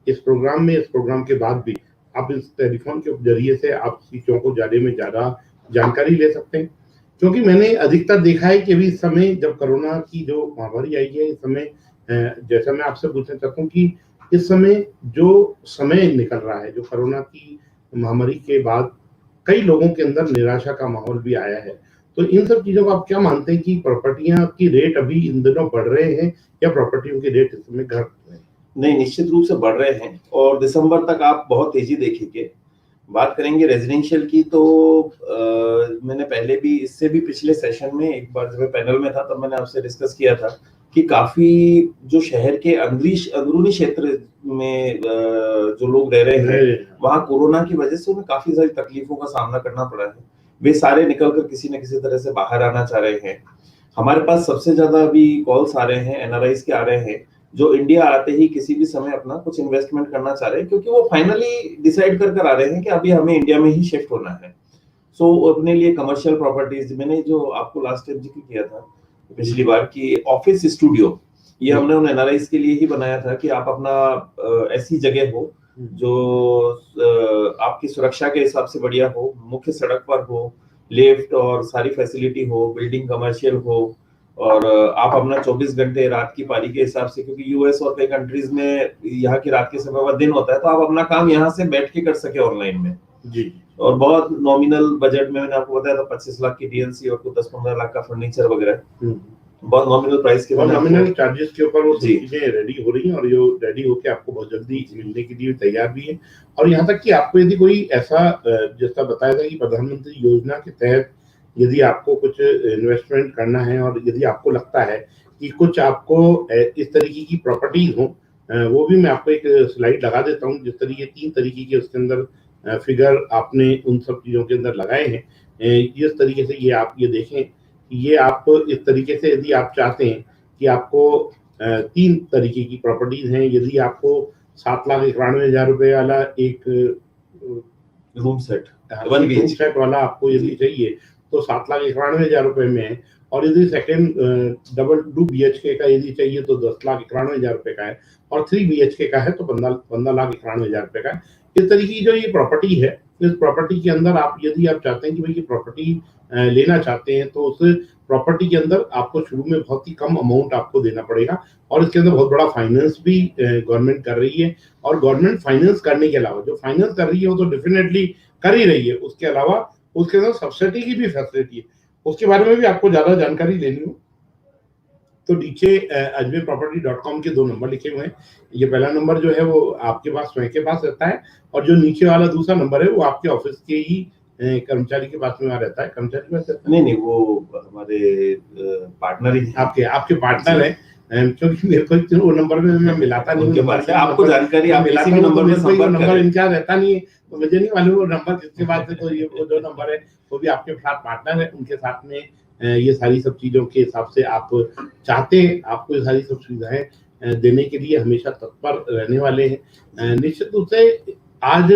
इस प्रोग्राम के बाद भी आप इस टेलीफोन के जरिए से आप चीज़ों को ज़्यादा में ज़्यादा जानकारी ले सकते हैं। क्योंकि मैंने अधिकतर देखा है कि अभी इस समय जब कोरोना की जो महामारी आई है, इस समय जैसा मैं आपसे पूछना चाहता हूँ कि इस समय जो समय निकल रहा है, जो कोरोना की महामारी के बाद कई लोगों के अंदर निराशा का माहौल भी आया है, तो इन सब चीजों को आप क्या मानते हैं कि प्रॉपर्टियां की रेट अभी इन दिनों बढ़ रहे हैं या प्रॉपर्टियों के रेट इस समय घट रहे हैं? नहीं, निश्चित रूप से बढ़ रहे हैं और दिसंबर तक आप बहुत तेजी देखेंगे। बात करेंगे रेजिडेंशियल की तो मैंने पहले भी, इससे भी पिछले सेशन में एक बार जब मैं पैनल में था तब मैंने आपसे डिस्कस किया था कि काफी जो शहर के अंदरूनी क्षेत्र में जो लोग रह रहे हैं, वहां कोरोना की वजह से उन्हें काफी सारी तकलीफों का सामना करना पड़ा है। वे सारे निकलकर किसी न किसी तरह से बाहर आना चाह रहे हैं। हमारे पास सबसे ज्यादा अभी कॉल्स आ रहे हैं एनआरआईज के आ रहे हैं, जो इंडिया आते ही किसी भी समय अपना कुछ इन्वेस्टमेंट करना चाह रहे हैं, क्योंकि वो फाइनली डिसाइड कर आ रहे हैं कि अभी हमें इंडिया में ही शिफ्ट होना है। सो अपने लिए कमर्शियल प्रॉपर्टीज, मैंने जो आपको लास्ट टाइम जिक्र किया था पिछली बार की ऑफिस स्टूडियो, ये हमने उन एनआरआईज के लिए ही बनाया था कि आप अपना ऐसी जगह हो जो आपकी सुरक्षा के हिसाब से बढ़िया हो, मुख्य सड़क पर हो, लिफ्ट और सारी फैसिलिटी हो, बिल्डिंग कमर्शियल हो, और आप अपना 24 घंटे रात की पारी के हिसाब से, क्योंकि यूएस और कई कंट्रीज में यहाँ की रात के समय पर दिन होता है, तो आप अपना काम यहाँ से बैठ के कर सके ऑनलाइन में जी। और बहुत नॉमिनल बजट में, मैंने आपको बताया था 25 लाख की डीएलसी और 10-15 लाख का फर्नीचर वगैरह, बहुत नॉमिनल प्राइस के बाद नॉमिनल चार्जेस के ऊपर वो चीजें रेडी हो रही हैं और जो रेडी होके आपको बहुत जल्दी मिलने के लिए तैयार भी है। और यहाँ तक कि आपको यदि कोई ऐसा, जैसा बताया था कि प्रधानमंत्री योजना के तहत यदि आपको कुछ इन्वेस्टमेंट करना है और यदि आपको लगता है कि कुछ आपको इस तरीके की प्रॉपर्टीज हो, वो भी मैं आपको एक स्लाइड लगा देता हूँ, जिस तरीके 3 तरीके के उसके अंदर फिगर आपने उन सब चीजों के अंदर लगाए हैं। इस तरीके से ये आप ये देखें, ये आप इस तरीके से यदि आप चाहते हैं कि आपको 3 तरीके की प्रॉपर्टीज हैं, यदि आपको 7,91,000 रुपए वाला एक रूम सेट वाला आपको यदि चाहिए तो 7,91,000 रुपए में है, और यदि सेकंड डबल 2 BHK का यदि चाहिए तो 10,91,000 रुपए का है, और 3 BHK का है तो 15,91,000 रुपए का है। इस तरीके की जो ये प्रॉपर्टी है, इस प्रॉपर्टी के अंदर आप यदि आप चाहते हैं कि भाई ये प्रॉपर्टी लेना चाहते हैं, तो उस प्रॉपर्टी के अंदर आपको शुरू में बहुत ही कम अमाउंट आपको देना पड़ेगा, और इसके अंदर बहुत बड़ा फाइनेंस भी गवर्नमेंट कर रही है। और गवर्नमेंट फाइनेंस करने के अलावा, जो फाइनेंस कर रही है वो तो डेफिनेटली कर ही रही है, उसके अलावा उसके अंदर सब्सिडी की भी फैसिलिटी है। उसके बारे में भी आपको ज्यादा जानकारी लेनी हो तो नीचे ajmerproperty.com के 2 नंबर लिखे हुए हैं। ये पहला नंबर जो है वो आपके पास स्वयं के पास रहता है, और जो नीचे वाला दूसरा नंबर है वो आपके ऑफिस के ही कर्मचारी के पास में वहाँ रहता है। कर्मचारी में रहता है? नहीं, वो हमारे पार्टनर ही आपके पार्टनर है, क्योंकि मेरे को वो नंबर में मैं मिलाता नहीं उनके पास है। आपको जानकारी आप किसी भी नंबर में संपर्क नंबर करें। इनका रहता नहीं है, तो मुझे नहीं मालूम वो नंबर किसके पास है। तो ये वो 2 नंबर है, वो भी आपके साथ पार्टनर है, उनके साथ में ये सारी सब चीज़ों के हिसाब से आप चाहते हैं, आपको ये सारी सब सुविधाएं देने के लिए हमेशा तत्पर रहने वाले हैं। निश्चित रूप से आज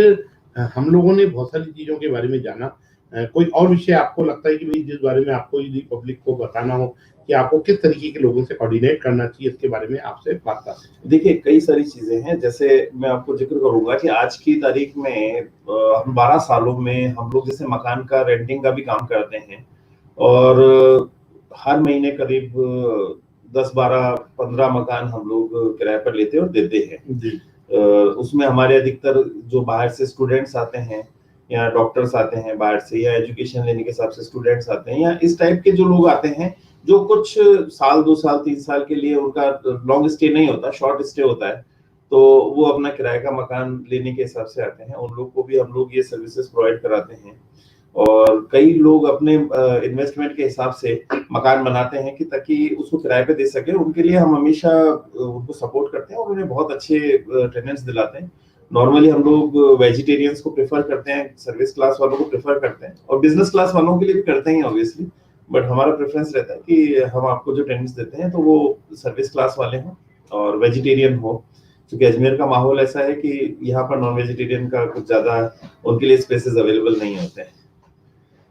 हम लोगों ने बहुत सारी चीज़ों के बारे में जाना। कोई और विषय आपको लगता है कि भाई जिस बारे में आपको यदि पब्लिक को बताना हो कि आपको किस तरीके के लोगों से कोऑर्डिनेट करना चाहिए, इसके बारे में आपसे बात कर सकते हैं? देखिए, कई सारी चीजें हैं। जैसे मैं आपको जिक्र करूंगा कि आज की तारीख में हम 12 सालों में हम लोग जैसे मकान का रेंटिंग का भी काम करते हैं और हर महीने करीब 10, 12, 15 मकान हम लोग किराए पर लेते और देते हैं। जी। उसमें हमारे अधिकतर जो बाहर से स्टूडेंट्स आते हैं या डॉक्टर्स आते हैं बाहर से, या एजुकेशन लेने के हिसाब से स्टूडेंट्स आते हैं, या इस टाइप के जो लोग आते हैं जो कुछ साल, 2 साल, 3 साल के लिए, उनका लॉन्ग स्टे नहीं होता, शॉर्ट स्टे होता है, तो वो अपना किराए का मकान लेने के हिसाब से आते हैं। उन लोग को भी हम लोग ये सर्विसेज प्रोवाइड कराते हैं। और कई लोग अपने इन्वेस्टमेंट के हिसाब से मकान बनाते हैं कि ताकि उसको किराए पे दे सके। उनके लिए हम हमेशा उनको सपोर्ट करते हैं और उन्हें बहुत अच्छे टेनेंट्स दिलाते हैं। नॉर्मली हम लोग वेजिटेरियंस को प्रेफर करते हैं, सर्विस क्लास वालों को प्रेफर करते हैं, और बिजनेस क्लास वालों के लिए भी करते हैं ऑब्वियसली, बट हमारा प्रेफरेंस रहता है कि हम आपको जो टेनेंट्स देते हैं तो वो सर्विस क्लास वाले हों और वेजिटेरियन हो, क्योंकि अजमेर का माहौल ऐसा है कि यहाँ पर नॉन वेजिटेरियन का कुछ ज्यादा उनके लिए स्पेसेस अवेलेबल नहीं होते हैं।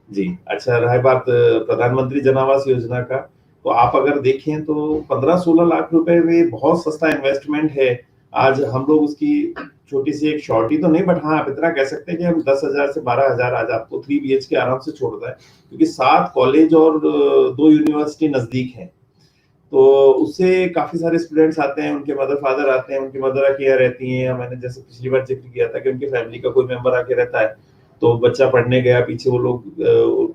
जी, अच्छा, रहा बात प्रधानमंत्री जन आवास योजना का, तो आप अगर देखें तो 15-16 लाख रुपए में बहुत सस्ता इन्वेस्टमेंट है। आज हम लोग उसकी छोटी सी एक शॉर्टी तो नहीं, बट हाँ आप इतना कह सकते हैं कि हम 10,000 से 12,000 आज आपको 3 BHK आराम से छोड़ता है, क्योंकि 7 कॉलेज और 2 यूनिवर्सिटी नजदीक हैं। तो उससे काफी सारे स्टूडेंट्स आते हैं, उनके मदर फादर आते हैं, उनकी मदर आके यहाँ रहती हैं। मैंने जैसे पिछली बार जिक्र किया था कि उनकी फैमिली का कोई मेंबर आके रहता है, तो बच्चा पढ़ने गया पीछे, वो लोग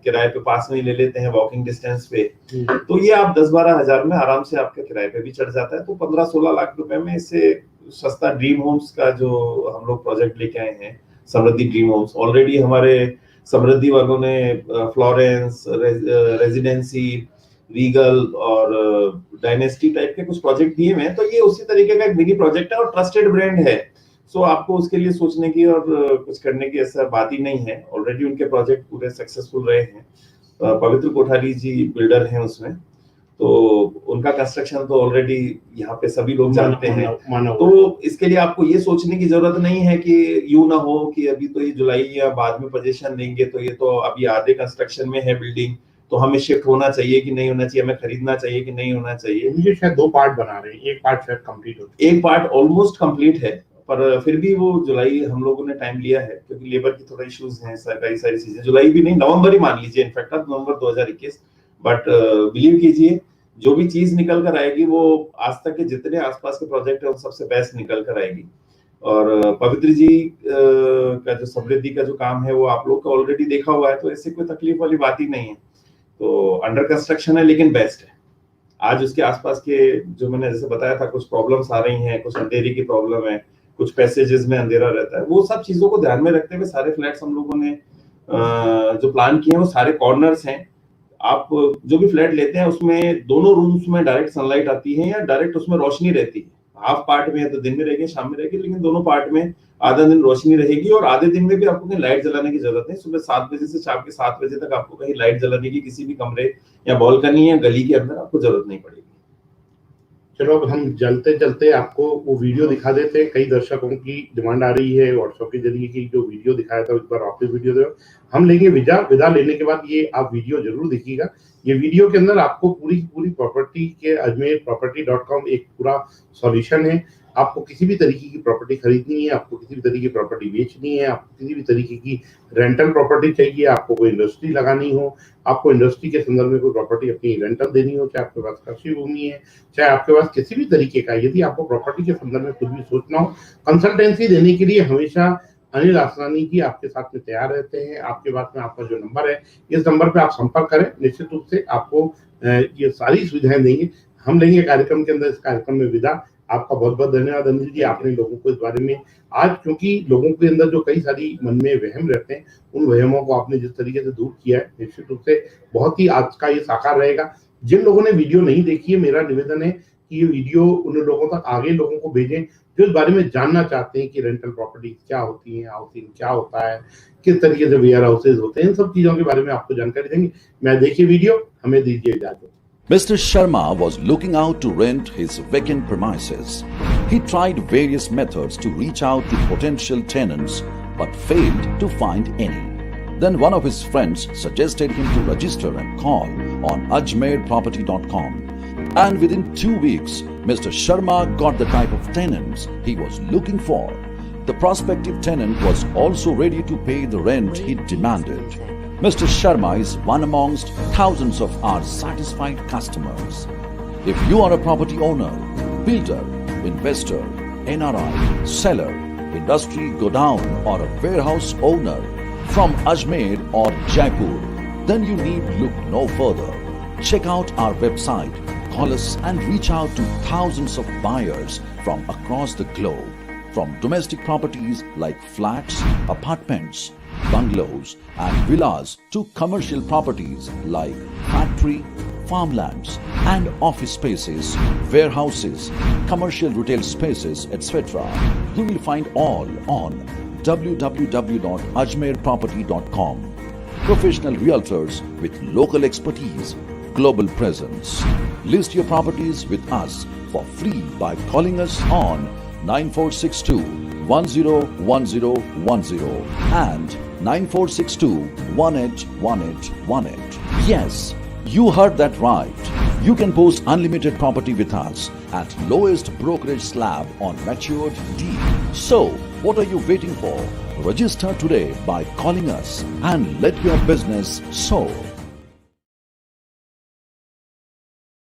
किराए पे पास में ही ले लेते हैं, वॉकिंग डिस्टेंस पे। तो ये आप 10-12 हजार में आराम से आपके किराए पे भी चढ़ जाता है। तो 15-16 लाख रुपए में इससे सस्ता ड्रीम होम्स का जो हम लोग प्रोजेक्ट लेके आए हैं, समृद्धि ड्रीम होम्स, ऑलरेडी हमारे समृद्धि वालों ने फ्लोरेंस, रेजिडेंसी, रीगल और डायनेस्टी टाइप के कुछ प्रोजेक्ट दिए हुए हैं। तो ये उसी तरीके का एक मिनी प्रोजेक्ट है और ट्रस्टेड ब्रांड है। सो आपको उसके लिए सोचने की और कुछ करने की ऐसा बात ही नहीं है। ऑलरेडी उनके प्रोजेक्ट पूरे सक्सेसफुल रहे हैं। पवित्र कोठारी जी बिल्डर हैं उसमें, तो उनका कंस्ट्रक्शन तो ऑलरेडी यहाँ पे सभी लोग जानते हैं। तो इसके लिए आपको ये सोचने की जरूरत नहीं है कि यूं ना हो कि अभी तो ये जुलाई या बाद में पोजीशन लेंगे, तो ये तो अभी आधे कंस्ट्रक्शन में है बिल्डिंग, तो हमें शिफ्ट होना चाहिए कि नहीं होना चाहिए, हमें खरीदना चाहिए कि नहीं होना चाहिए। मुझे शायद 2 पार्ट बना रहे हैं, एक पार्ट शायद कंप्लीट हो चुका है, एक पार्ट ऑलमोस्ट कंप्लीट है, पर फिर भी वो जुलाई हम लोगों ने टाइम लिया है क्योंकि लेबर की थोड़ा इश्यूज हैं, कई सारी चीजें। जुलाई भी नहीं, नवंबर ही मान लीजिए, इनफैक्ट अब नवंबर 2021। बट बिलीव कीजिए, जो भी चीज निकल कर आएगी वो आज तक के जितने आसपास के प्रोजेक्ट है उन सबसे बेस्ट निकल कर आएगी। और पवित्र जी का जो समृद्धि का जो काम है वो आप लोग का ऑलरेडी देखा हुआ है, तो ऐसे कोई तकलीफ वाली बात ही नहीं है। तो अंडर कंस्ट्रक्शन है लेकिन बेस्ट है। आज उसके आसपास के जो मैंने जैसे बताया था, कुछ प्रॉब्लम्स आ रही हैं, कुछ अंधेरे की प्रॉब्लम है, कुछ पैसेजेस में अंधेरा रहता है, वो सब चीजों को ध्यान में रखते हुए सारे फ्लैट्स हम लोगों ने जो प्लान किए हैं वो सारे कॉर्नर्स हैं। आप जो भी फ्लैट लेते हैं उसमें दोनों रूम्स में डायरेक्ट सनलाइट आती है या डायरेक्ट उसमें रोशनी रहती है। हाफ पार्ट में है तो दिन में रहेगी, शाम में रहेगी, लेकिन दोनों पार्ट में आधा दिन रोशनी रहेगी। और आधे दिन में भी आपको कहीं लाइट जलाने की जरूरत नहीं। सुबह 7 बजे से शाम के 7 बजे तक आपको कहीं लाइट जलाने की किसी भी कमरे या बालकनी या गली के अंदर आपको जरूरत नहीं पड़ेगी। चलो अब हम चलते चलते आपको वो वीडियो दिखा देते हैं। कई दर्शकों की डिमांड आ रही है व्हाट्सएप के जरिए की जो वीडियो दिखाया था, एक बार वापस वीडियो दो। हम लेंगे विदा लेने के बाद ये आप वीडियो जरूर देखिएगा। ये वीडियो के अंदर आपको पूरी प्रॉपर्टी के ajmerproperty.com एक पूरा सॉल्यूशन है। आपको किसी भी तरीके की प्रॉपर्टी खरीदनी है, आपको किसी भी तरीके की प्रॉपर्टी बेचनी है, आपको किसी भी तरीके की रेंटल प्रॉपर्टी चाहिए, आपको कोई इंडस्ट्री लगानी हो, आपको इंडस्ट्री के संदर्भ में कोई प्रॉपर्टी अपनी रेंटल देनी हो, चाहे आपके पास कृषि भूमि है, चाहे आपके पास किसी भी तरीके का, यदि आपको प्रॉपर्टी के संदर्भ में कुछ भी सोचना हो, कंसल्टेंसी देने के लिए हमेशा अनिल आसरानी जी आपके साथ में तैयार रहते हैं। आपके पास में आपका जो नंबर है, इस नंबर पे आप संपर्क करें। निश्चित रूप से आपको ये सारी सुविधाएं देंगे। हम लेंगे कार्यक्रम के अंदर, इस कार्यक्रम में विदा। आपका बहुत बहुत धन्यवाद अनिल जी, आपने लोगों को इस बारे में आज, क्योंकि लोगों के अंदर जो कई सारी मन में वहम रहते हैं, उन वहमों को आपने जिस तरीके से दूर किया है, निश्चित रूप से बहुत ही आज का ये साकार रहेगा। जिन लोगों ने वीडियो नहीं देखी है, मेरा निवेदन है कि ये वीडियो उन लोगों तक आगे लोगों को भेजें जो इस बारे में जानना चाहते हैं कि रेंटल प्रॉपर्टी क्या होती है, हाउसिंग क्या होता है, किस तरीके से वेयर हाउसेज होते हैं, इन सब चीजों के बारे में आपको जानकारी देंगे। मैं देखिए वीडियो, हमें दीजिए इजाजत। Mr. Sharma was looking out to rent his vacant premises. He tried various methods to reach out to potential tenants but failed to find any. Then one of his friends suggested him to register and call on ajmerproperty.com. And within 2 weeks, Mr. Sharma got the type of tenants he was looking for. The prospective tenant was also ready to pay the rent he demanded. Mr. Sharma is one amongst thousands of our satisfied customers. If you are a property owner, builder, investor, NRI, seller, industry godown or a warehouse owner from Ajmer or Jaipur, then you need look no further. Check out our website, call us and reach out to thousands of buyers from across the globe. From domestic properties like flats, apartments, bungalows and villas to commercial properties like factory, farmlands and office spaces, warehouses, commercial retail spaces, etc. You will find all on www.ajmerproperty.com. Professional realtors with local expertise, global presence. List your properties with us for free by calling us on 9462 101010 and 9462-181818. Yes, you heard that right. You can post unlimited property with us at lowest brokerage slab on matured deed. So, what are you waiting for? Register today by calling us and let your business soar.